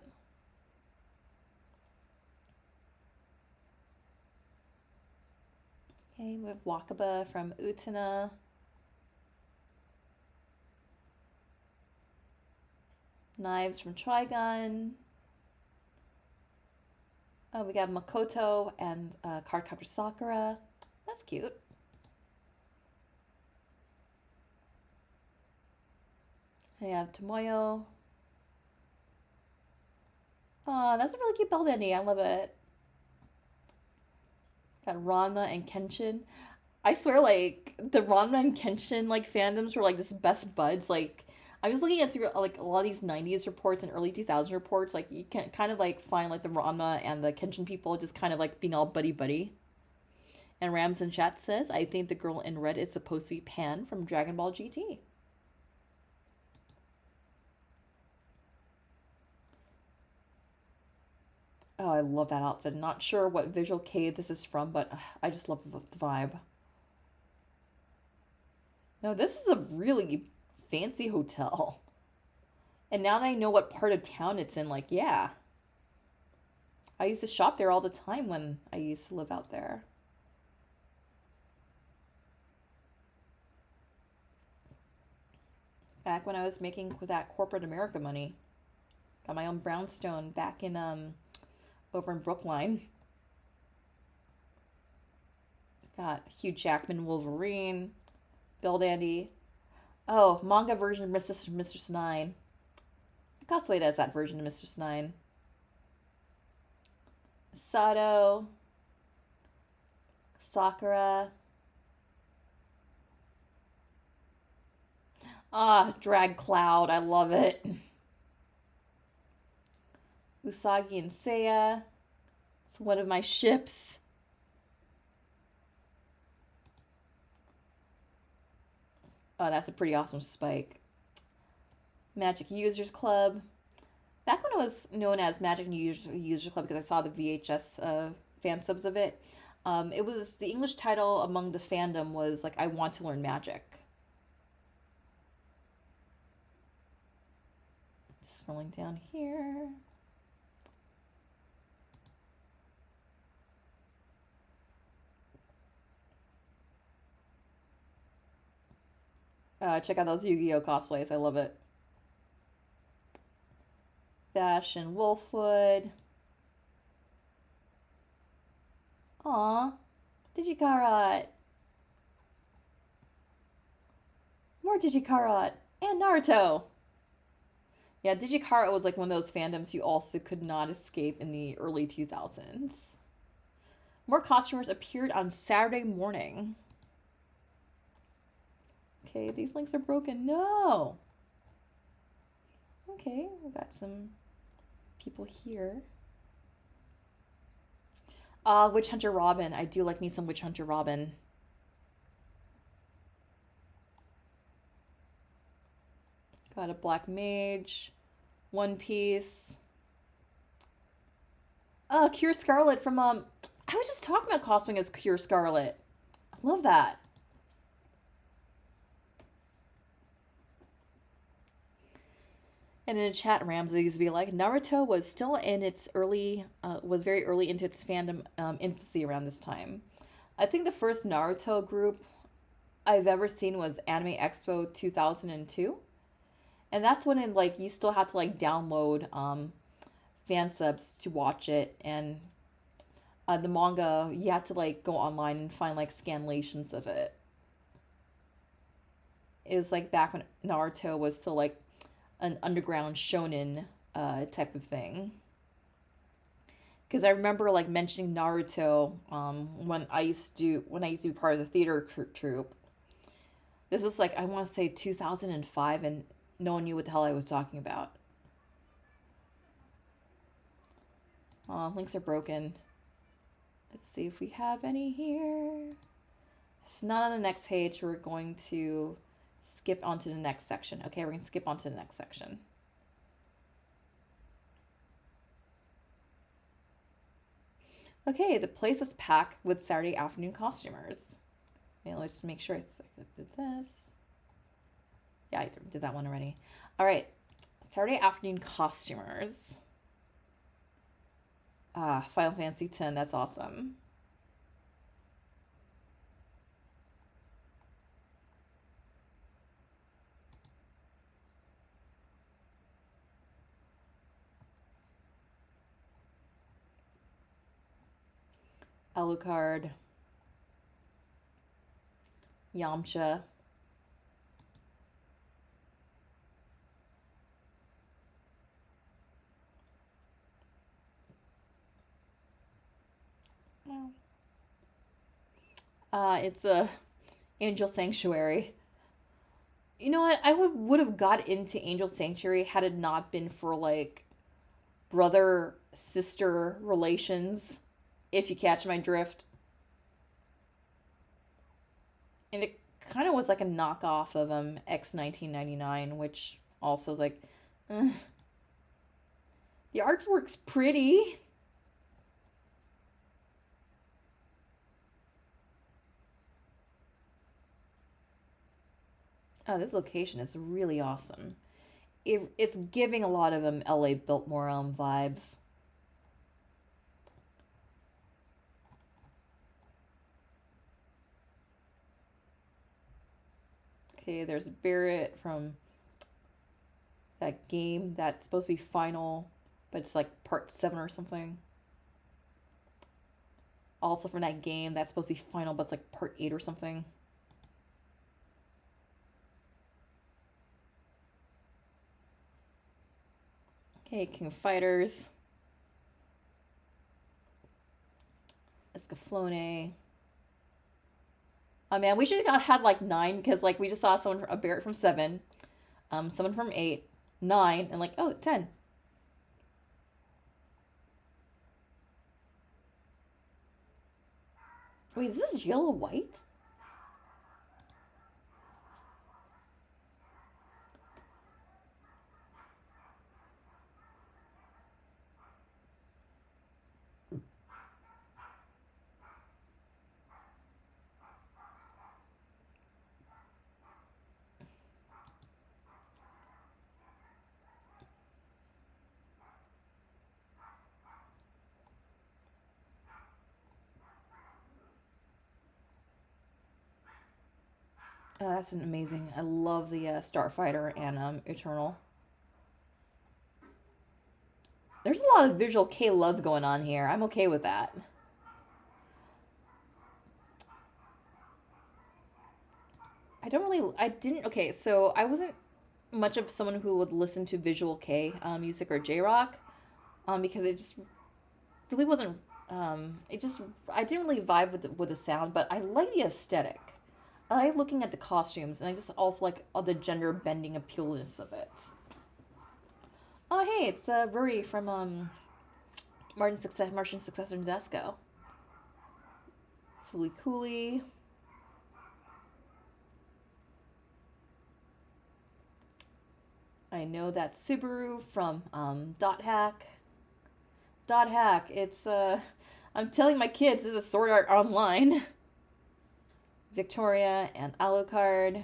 Okay, we have Wakaba from Utena. Knives from Trigun. Oh, we got Makoto and Cardcaptor Sakura. That's cute. I have Tomoyo. Oh, that's a really cute belt ending. I love it. Got Ranma and Kenshin. I swear, like the Ranma and Kenshin like fandoms were like just best buds. Like I was looking at through like a lot of these '90s reports and early 2000s reports. Like you can kind of like find like the Ranma and the Kenshin people just kind of like being all buddy buddy. And Rams in chat says, "I think the girl in red is supposed to be Pan from Dragon Ball GT." Oh, I love that outfit. Not sure what visual kei this is from, but I just love the vibe. No, this is a really fancy hotel. And now that I know what part of town it's in, like, yeah. I used to shop there all the time when I used to live out there. Back when I was making that corporate America money. Got my own brownstone back in over in Brookline. Got Hugh Jackman Wolverine, Bill Dandy. Oh, manga version of Mr. Snine. Cosplay does that version of Mr. Snine. Sato, Sakura. Ah, Drag Cloud. I love it. Usagi and Seiya. It's one of my ships. Oh, that's a pretty awesome spike. Magic Users Club. Back when it was known as Magic Users Club, because I saw the VHS fan subs of it, it was the English title among the fandom was like I Want to Learn Magic. Scrolling down here. Check out those Yu-Gi-Oh cosplays. I love it. Fashion Wolfwood. Aw. Digikarot. More Digikarot. And Naruto. Yeah, Digikarot was like one of those fandoms you also could not escape in the early 2000s. More costumers appeared on Saturday morning. Okay, these links are broken. No! Okay, we got some people here. Witch Hunter Robin. I do like me some Witch Hunter Robin. Got a Black Mage. One Piece. Cure Scarlet from, I was just talking about cosplaying as Cure Scarlet. I love that. And in the chat, Ramses be like, Naruto was still in its early, was very early into its fandom infancy around this time. I think the first Naruto group I've ever seen was Anime Expo 2002. And that's when it, like, you still had to, like, download fan subs to watch it. And the manga, you had to, like, go online and find, like, scanlations of it. It was, like, back when Naruto was still, like, an underground shonen type of thing. Because I remember like mentioning Naruto when I used to be part of the theater troupe. This was like I want to say 2005, and no one knew what the hell I was talking about. Links are broken. Let's see if we have any here. If not on the next page, we're going to skip onto the next section. Okay, we're going to skip onto the next section. Okay, the place is packed with Saturday afternoon costumers. Okay, let's just make sure I did this. Yeah, I did that one already. All right, Saturday afternoon costumers. Final Fantasy X, that's awesome. Alucard, Yamcha. It's a Angel Sanctuary. You know what? I would have got into Angel Sanctuary had it not been for like brother sister relations, if you catch my drift. And it kind of was like a knockoff of X 1999, which also is like, the artwork's pretty. Oh, this location is really awesome. It's giving a lot of LA Biltmore vibes. Okay, there's Barrett from that game that's supposed to be final, but it's like part 7 or something. Also from that game that's supposed to be final, but it's like part 8 or something. Okay, King of Fighters. Escaflowne. Oh man, we should have had like 9 because like we just saw someone a Barrett from 7, someone from 8, 9, and like 10. Wait, is this yellow white? Oh, that's an amazing. I love the Starfighter and Eternal. There's a lot of visual K love going on here. I'm okay with that. I didn't, okay, so I wasn't much of someone who would listen to visual K music or J rock because it just really wasn't, it just, I didn't really vibe with the sound, but I like the aesthetic. I like looking at the costumes, and I just also like all the gender bending appealness of it. Oh, hey, it's Rory from Martian Successor Nadeshiko. Fooly Cooley. I know that Subaru from Dot Hack. Dot Hack. It's I'm telling my kids this is Sword Art Online. Victoria and Alucard.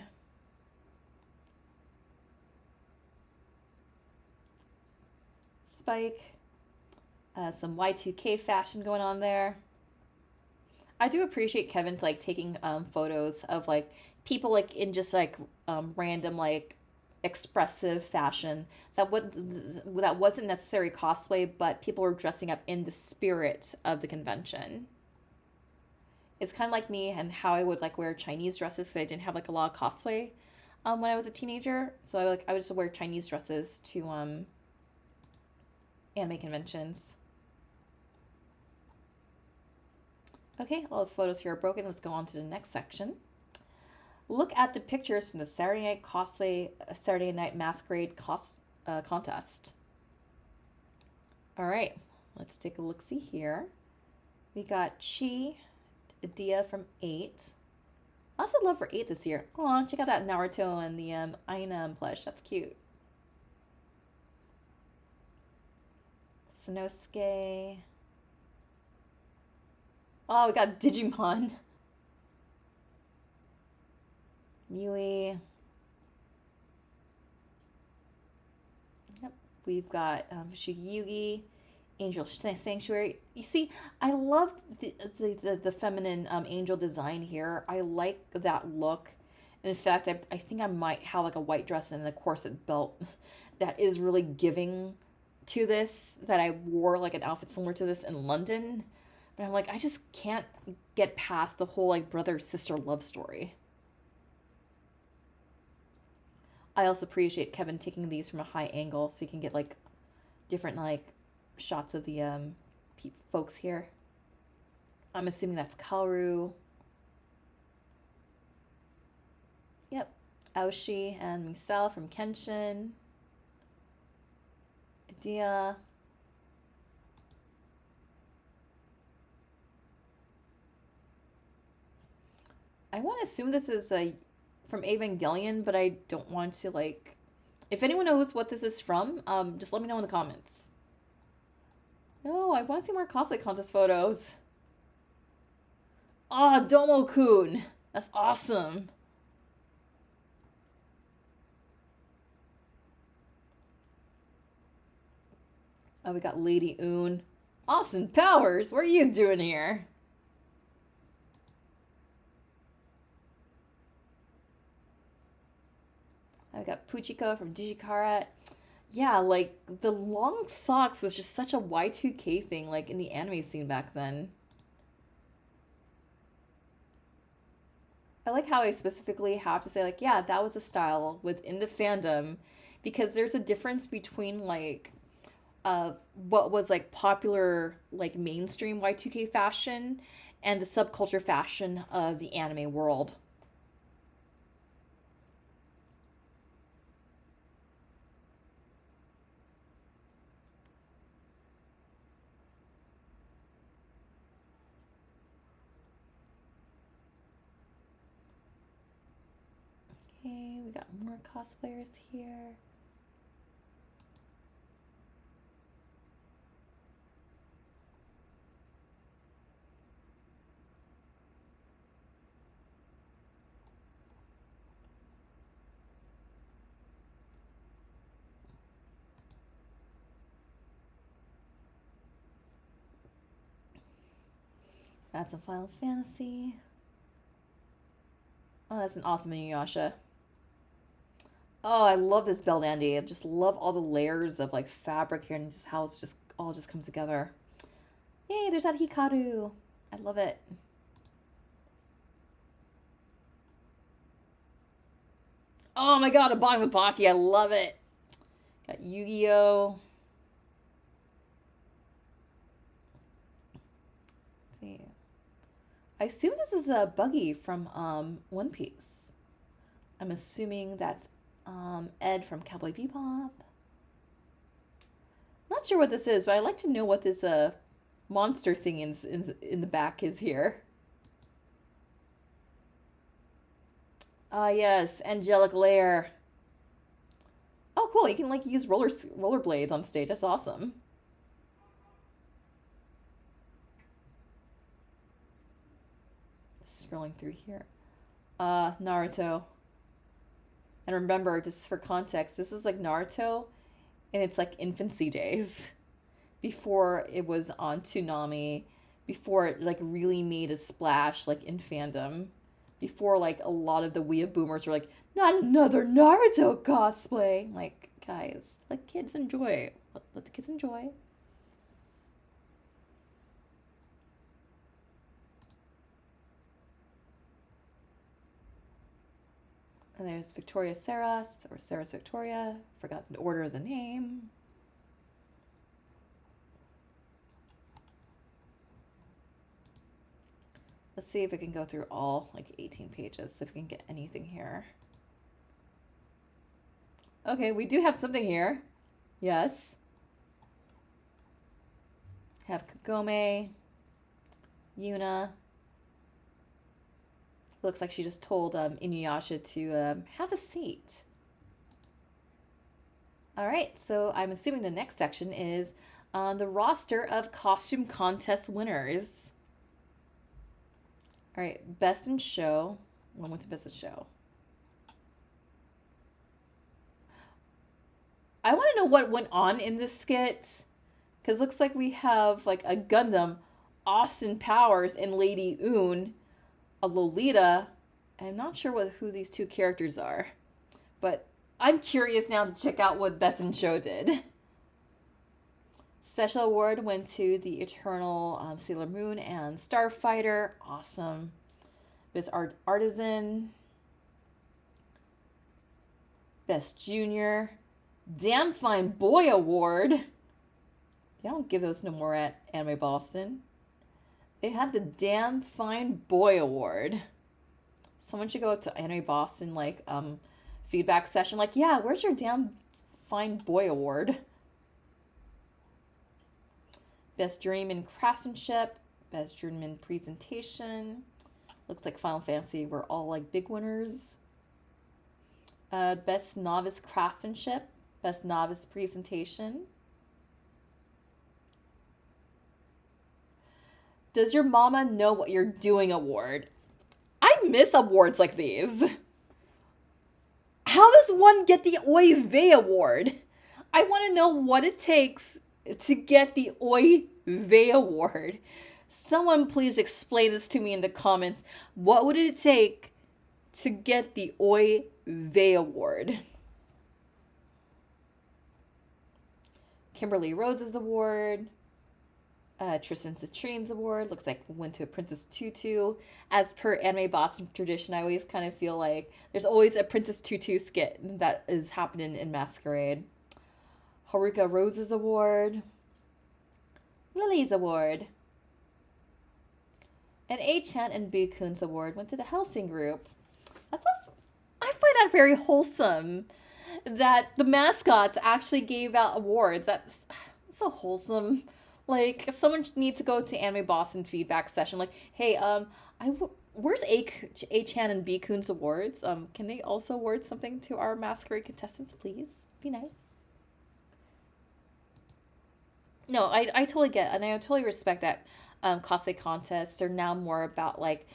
Spike. Some Y2K fashion going on there. I do appreciate Kevin's like taking photos of like people like in just like random like expressive fashion that wasn't necessary cosplay, but people were dressing up in the spirit of the convention. It's kind of like me and how I would like wear Chinese dresses because I didn't have like a lot of cosplay when I was a teenager. So I would just wear Chinese dresses to anime conventions. Okay, all the photos here are broken. Let's go on to the next section. Look at the pictures from the Saturday Night Cosplay, Saturday Night Masquerade contest. All right, let's take a look-see here. We got Chi, Dia from 8. Lots of love for 8 this year. Aw, check out that Naruto and the Aina plush. That's cute. Sanosuke. Oh, we got Digimon. Yui. Yep. We've got Shigeyugi, Angel Sanctuary. You see, I love the feminine angel design here. I like that look. In fact, I think I might have like a white dress and a corset belt that is really giving to this, that I wore like an outfit similar to this in London. But I'm like, I just can't get past the whole like brother sister love story. I also appreciate Kevin taking these from a high angle so you can get like different like shots of the folks here. I'm assuming that's Kaoru. Yep. Aoshi and Misao from Kenshin. Dia. I want to assume this is from Evangelion, but I don't want to like. If anyone knows what this is from, just let me know in the comments. No, I want to see more cosplay contest photos. Ah, oh, Domo-kun. That's awesome. Oh, we got Lady Un. Austin Powers, what are you doing here? I got Puchiko from Digikara. Yeah, like the long socks was just such a Y2K thing, like in the anime scene back then. I like how I specifically have to say, like, yeah, that was a style within the fandom because there's a difference between like what was like popular like mainstream Y2K fashion and the subculture fashion of the anime world. Okay, we got more cosplayers here. That's a Final Fantasy. Oh, that's an awesome Inuyasha. Oh, I love this belt, Andy. I just love all the layers of like fabric here and just how it's just all just comes together. Yay, there's that Hikaru. I love it. Oh my god, a box of Pocky. I love it. Got Yu-Gi-Oh. Let's see. I assume this is a Buggy from One Piece. I'm assuming that's Ed from Cowboy Bebop. Not sure what this is, but I'd like to know what this monster thing in the back is here. Ah, yes, Angelic Lair. Oh, cool! You can like use rollerblades on stage. That's awesome. Scrolling through here. Naruto. And remember, just for context, this is like Naruto, and it's like infancy days, before it was on Toonami, before it like really made a splash like in fandom, before like a lot of the weeb boomers were like, not another Naruto cosplay. Like, guys, let kids enjoy. Let the kids enjoy. And there's Victoria Saras, or Saras Victoria. Forgot the order of the name. Let's see if we can go through all like 18 pages, if we can get anything here. Okay, we do have something here. Yes. Have Kagome, Yuna. Looks like she just told Inuyasha to have a seat. All right, so I'm assuming the next section is on the roster of costume contest winners. All right, best in show. One went to best in show. I want to know what went on in this skit, because looks like we have like a Gundam, Austin Powers, and Lady Une, a Lolita. I'm not sure who these two characters are, but I'm curious now to check out what Best in Show did. Special award went to the Eternal Sailor Moon and Starfighter. Awesome. Best Artisan. Best Junior. Damn Fine Boy Award. They don't give those no more at Anime Boston. They had the Damn Fine Boy Award. Someone should go to Anime Boston like feedback session. Like, yeah, where's your Damn Fine Boy Award? Best Journeyman Craftsmanship. Best Journeyman Presentation. Looks like Final Fantasy were all like big winners. Best Novice Craftsmanship. Best Novice Presentation. Does Your Mama Know What You're Doing award. I miss awards like these. How does one get the Oy Vey award? I want to know what it takes to get the Oy Vey award. Someone please explain this to me in the comments. What would it take to get the Oy Vey award? Kimberly Rose's award. Tristan Citrine's award looks like went to Princess Tutu. As per Anime Boston tradition, I always kind of feel like there's always a Princess Tutu skit that is happening in Masquerade. Haruka Rose's award. Lily's award. And A-chan and B-kun's award went to the Helsing group. I find that very wholesome that the mascots actually gave out awards. That's so wholesome. Like, someone needs to go to Anime Boston feedback session. Like, hey, where's A-chan and B-kun's awards? Can they also award something to our Masquerade contestants, please? Be nice. No, I totally get, and I totally respect that cosplay contests are now more about like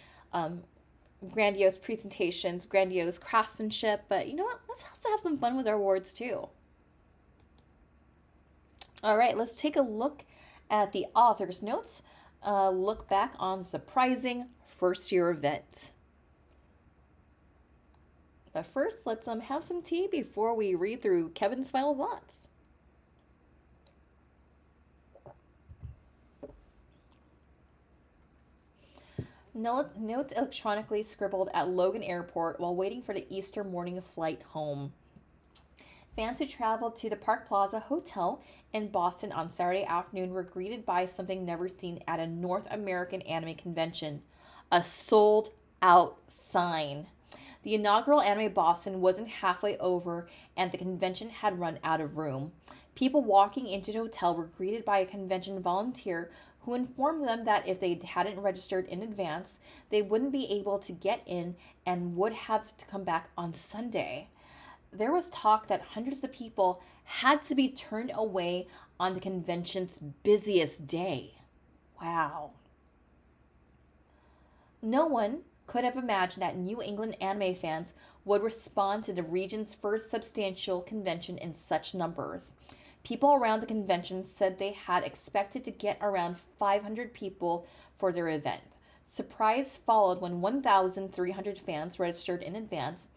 grandiose presentations, grandiose craftsmanship. But you know what? Let's also have some fun with our awards too. All right, let's take a look at the author's notes. Look back on the surprising first year event. But first, let's have some tea before we read through Kevin's final thoughts. Notes electronically scribbled at Logan Airport while waiting for the Easter morning flight home. Fans who traveled to the Park Plaza Hotel in Boston on Saturday afternoon were greeted by something never seen at a North American anime convention: a sold out sign. The inaugural Anime Boston wasn't halfway over, and the convention had run out of room. People walking into the hotel were greeted by a convention volunteer who informed them that if they hadn't registered in advance, they wouldn't be able to get in and would have to come back on Sunday. There was talk that hundreds of people had to be turned away on the convention's busiest day. Wow. No one could have imagined that New England anime fans would respond to the region's first substantial convention in such numbers. People around the convention said they had expected to get around 500 people for their event. Surprise followed when 1,300 fans registered in advance,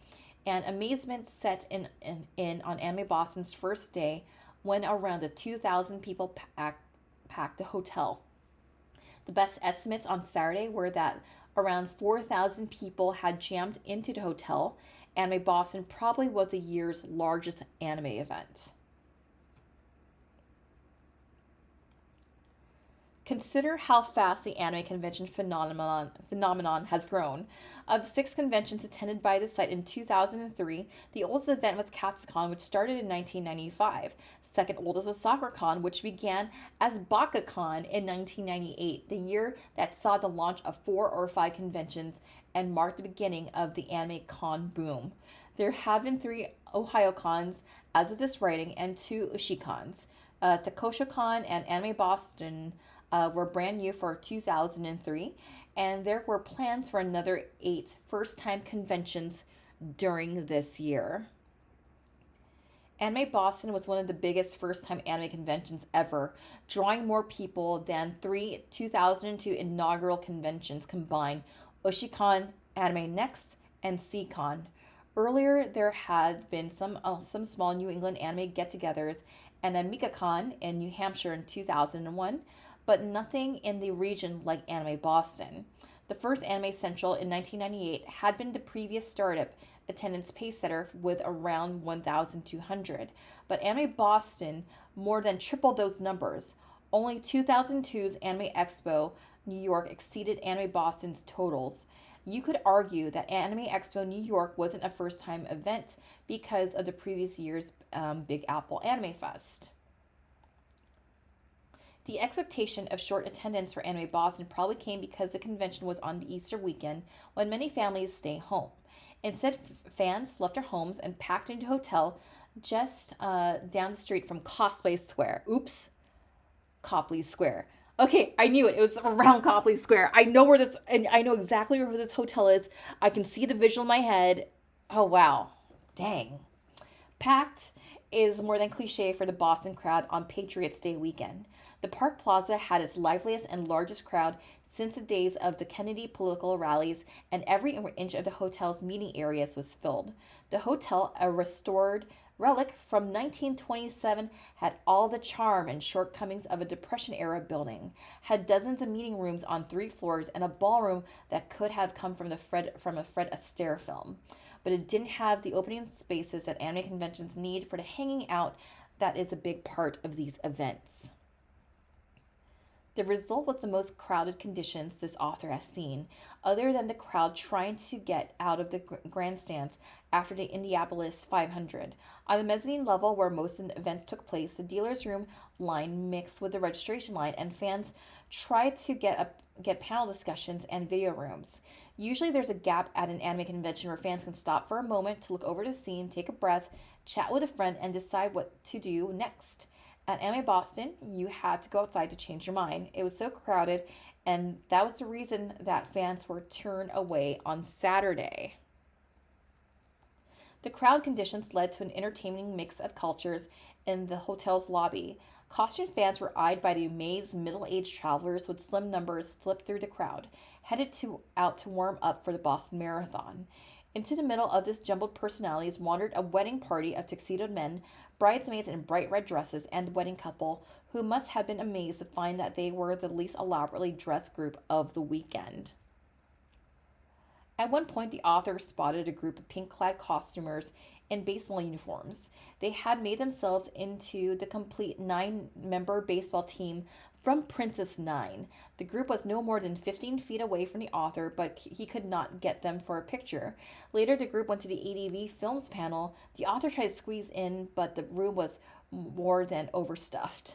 and amazement set in on Anime Boston's first day when around 2,000 people packed the hotel. The best estimates on Saturday were that around 4,000 people had jammed into the hotel. Anime Boston probably was the year's largest anime event. Consider how fast the anime convention phenomenon has grown. Of 6 conventions attended by the site in 2003, the oldest event was Katsucon, which started in 1995. Second oldest was SoccerCon, which began as BakaCon in 1998, the year that saw the launch of 4 or 5 conventions and marked the beginning of the anime con boom. There have been 3 Ohio cons as of this writing and 2 Ushikons. TakoshoCon and Anime Boston were brand new for 2003, and there were plans for another 8 first-time conventions during this year. Anime Boston was one of the biggest first-time anime conventions ever, drawing more people than 3 2002 inaugural conventions combined: Ushikon, Anime Next, and CCon. Earlier, there had been some small New England anime get-togethers and a MikaCon in New Hampshire in 2001, but nothing in the region like Anime Boston. The first Anime Central in 1998 had been the previous startup attendance pace setter with around 1,200, but Anime Boston more than tripled those numbers. Only 2002's Anime Expo New York exceeded Anime Boston's totals. You could argue that Anime Expo New York wasn't a first-time event because of the previous year's Big Apple Anime Fest. The expectation of short attendance for Anime Boston probably came because the convention was on the Easter weekend when many families stay home. Instead, fans left their homes and packed into a hotel just down the street from Cosplay Square. Oops, Copley Square. Okay, I knew it. It was around Copley Square. I know where this, and I know exactly where this hotel is. I can see the visual in my head. Oh, wow. Dang. Packed is more than cliche for the Boston crowd on Patriots Day weekend. The Park Plaza had its liveliest and largest crowd since the days of the Kennedy political rallies, and every inch of the hotel's meeting areas was filled. The hotel, a restored relic from 1927, had all the charm and shortcomings of a Depression-era building, had dozens of meeting rooms on 3 floors, and a ballroom that could have come from a Fred Astaire film. But it didn't have the opening spaces that anime conventions need for the hanging out that is a big part of these events. The result was the most crowded conditions this author has seen, other than the crowd trying to get out of the grandstands after the Indianapolis 500. On the mezzanine level where most of the events took place, the dealer's room line mixed with the registration line, and fans tried to get panel discussions and video rooms. Usually there's a gap at an anime convention where fans can stop for a moment to look over the scene, take a breath, chat with a friend, and decide what to do next. At Anime Boston, you had to go outside to change your mind. It was so crowded, and that was the reason that fans were turned away on Saturday. The crowd conditions led to an entertaining mix of cultures in the hotel's lobby. Costume fans were eyed by the amazed middle-aged travelers with slim numbers slipped through the crowd, headed out to warm up for the Boston Marathon. Into the middle of this jumbled personalities wandered a wedding party of tuxedoed men, bridesmaids in bright red dresses, and the wedding couple, who must have been amazed to find that they were the least elaborately dressed group of the weekend. At one point, the author spotted a group of pink clad costumers in baseball uniforms. They had made themselves into the complete 9-member baseball team from Princess Nine. The group was no more than 15 feet away from the author, but he could not get them for a picture. Later, the group went to the ADV Films panel. The author tried to squeeze in, but the room was more than overstuffed.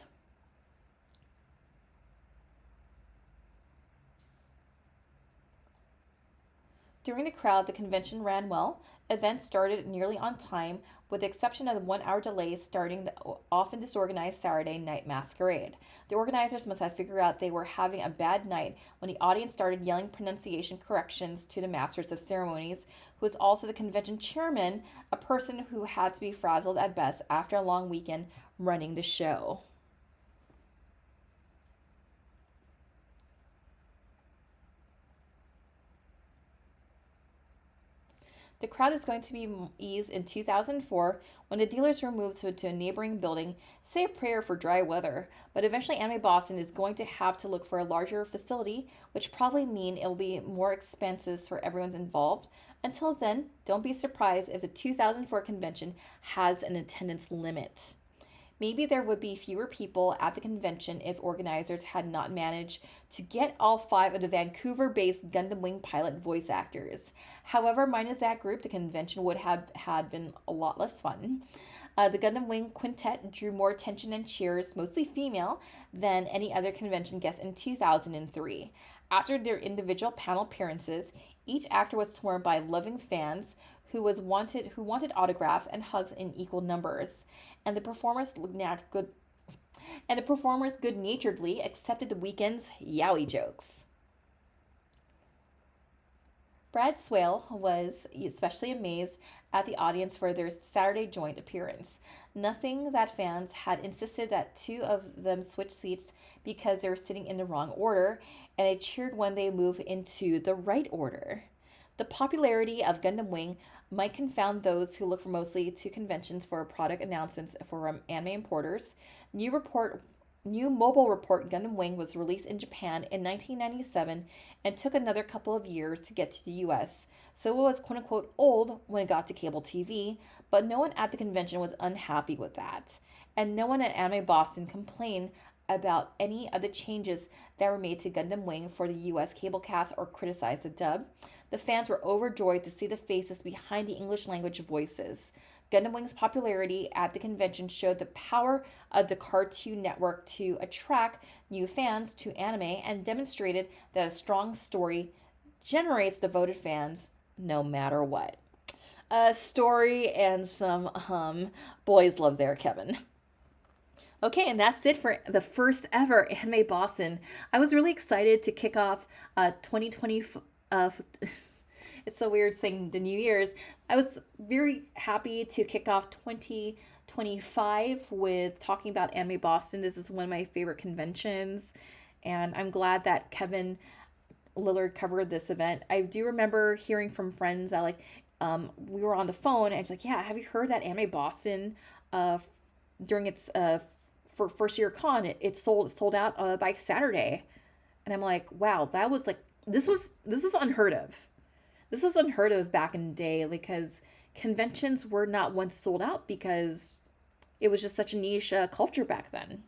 During the crowd, the convention ran well. Events started nearly on time, with the exception of the 1 hour delay starting the often disorganized Saturday night masquerade. The organizers must have figured out they were having a bad night when the audience started yelling pronunciation corrections to the masters of ceremonies, who was also the convention chairman, a person who had to be frazzled at best after a long weekend running the show. The crowd is going to be eased in 2004 when the dealers were moved to a neighboring building, say a prayer for dry weather. But eventually, Anime Boston is going to have to look for a larger facility, which probably mean it will be more expenses for everyone's involved. Until then, don't be surprised if the 2004 convention has an attendance limit. Maybe there would be fewer people at the convention if organizers had not managed to get all 5 of the Vancouver based Gundam Wing pilot voice actors. However, minus that group, the convention would have had been a lot less fun. The Gundam Wing Quintet drew more attention and cheers, mostly female, than any other convention guest in 2003. After their individual panel appearances, each actor was swarmed by loving fans who wanted autographs and hugs in equal numbers, and the performers good naturedly accepted the weekend's yaoi jokes. Brad Swale was especially amazed at the audience for their Saturday joint appearance. Nothing that fans had insisted that 2 of them switch seats because they were sitting in the wrong order, and they cheered when they moved into the right order. The popularity of Gundam Wing might confound those who look mostly to conventions for product announcements for anime importers. New mobile report Gundam Wing was released in Japan in 1997 and took another couple of years to get to the US, so it was quote unquote old when it got to cable TV, but no one at the convention was unhappy with that. And no one at Anime Boston complained about any of the changes that were made to Gundam Wing for the US cable cast or criticized the dub. The fans were overjoyed to see the faces behind the English language voices. Gundam Wing's popularity at the convention showed the power of the Cartoon Network to attract new fans to anime and demonstrated that a strong story generates devoted fans no matter what. A story and some boys love there, Kevin. Okay, and that's it for the first ever Anime Boston. I was really excited to kick off 2020. It's so weird saying the New Year's. I was very happy to kick off 2025 with talking about Anime Boston. This is one of my favorite conventions, and I'm glad that Kevin Lillard covered this event. I do remember hearing from friends that we were on the phone and it's like, yeah, have you heard that Anime Boston during its for first year con it sold out by Saturday, and I'm like, wow, that was this was unheard of. This was unheard of back in the day because conventions were not once sold out because it was just such a niche culture back then.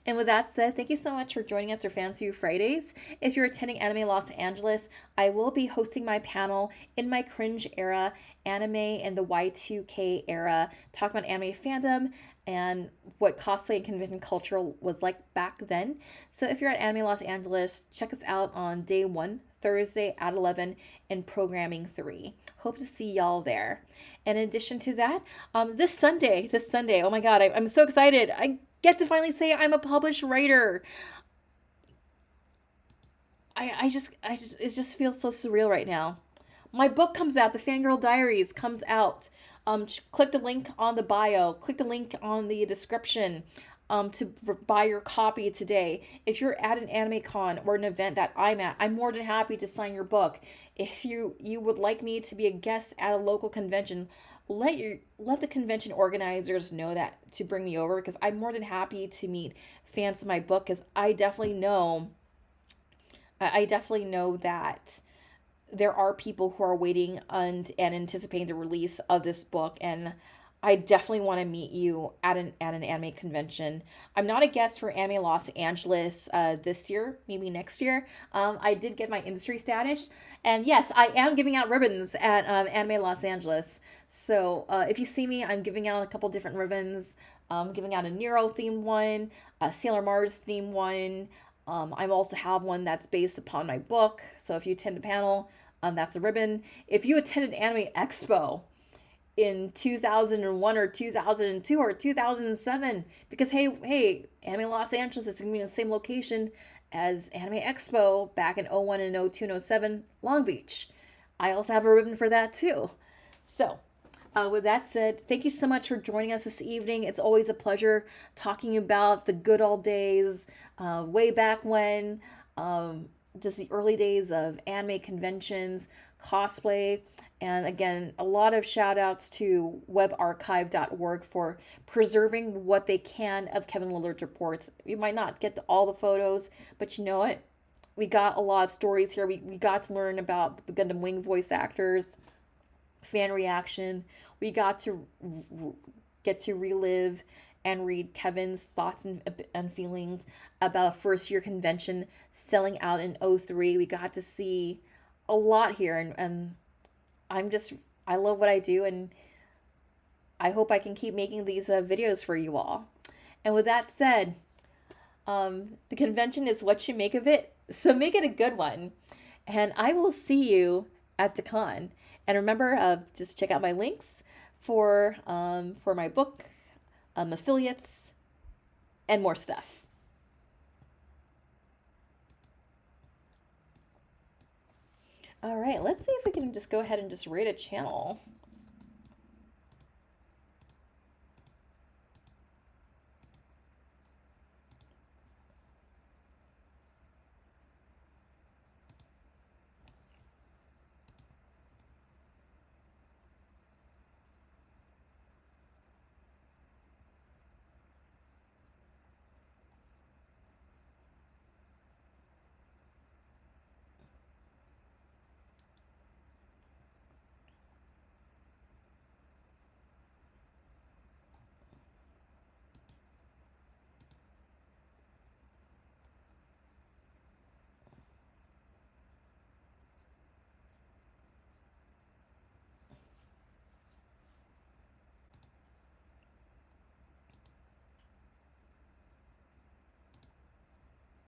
And with that said, thank you so much for joining us for Fansview Fridays. If you're attending Anime Los Angeles, I will be hosting my panel In My Cringe Era, Anime in the Y2K Era, talk about anime fandom and what cosplay and convention culture was like back then. So if you're at Anime Los Angeles, check us out on day 1, Thursday at 11 in programming 3. Hope to see y'all there. And in addition to that, this Sunday, oh my God, I'm so excited. I get to finally say I'm a published writer. It just feels so surreal right now. My book comes out, the Fangirl Diaries comes out. Click the link on the bio, click the link on the description. to buy your copy today. If you're at an anime con or an event that I'm at, I'm more than happy to sign your book. If you would like me to be a guest at a local convention, let the convention organizers know that to bring me over, because I'm more than happy to meet fans of my book, because I definitely know that there are people who are waiting and anticipating the release of this book, and I definitely want to meet you at an anime convention. I'm not a guest for Anime Los Angeles this year, maybe next year. I did get my industry status, and yes, I am giving out ribbons at Anime Los Angeles. So if you see me, I'm giving out a couple different ribbons. I'm giving out a Nero themed one, a Sailor Mars themed one. I also have one that's based upon my book. So if you attend a panel, that's a ribbon. If you attended Anime Expo in 2001 or 2002 or 2007, because hey, Anime Los Angeles is going to be in the same location as Anime Expo back in 01 and 02 and 07 Long Beach. I also have a ribbon for that too. So with that said, thank you so much for joining us this evening. It's always a pleasure talking about the good old days, way back when, just the early days of anime conventions, cosplay, and again, a lot of shout outs to webarchive.org for preserving what they can of Kevin Lillard's reports. You might not get all the photos, but you know what? We got a lot of stories here. We got to learn about the Gundam Wing voice actors, fan reaction. We got to get to relive and read Kevin's thoughts and feelings about a first year convention selling out in 03. We got to see a lot here, and I love what I do, and I hope I can keep making these videos for you all. And with that said, the convention is what you make of it, so make it a good one. And I will see you at the con. And remember, just check out my links for my book, affiliates, and more stuff. All right, let's see if we can just go ahead and just rate a channel.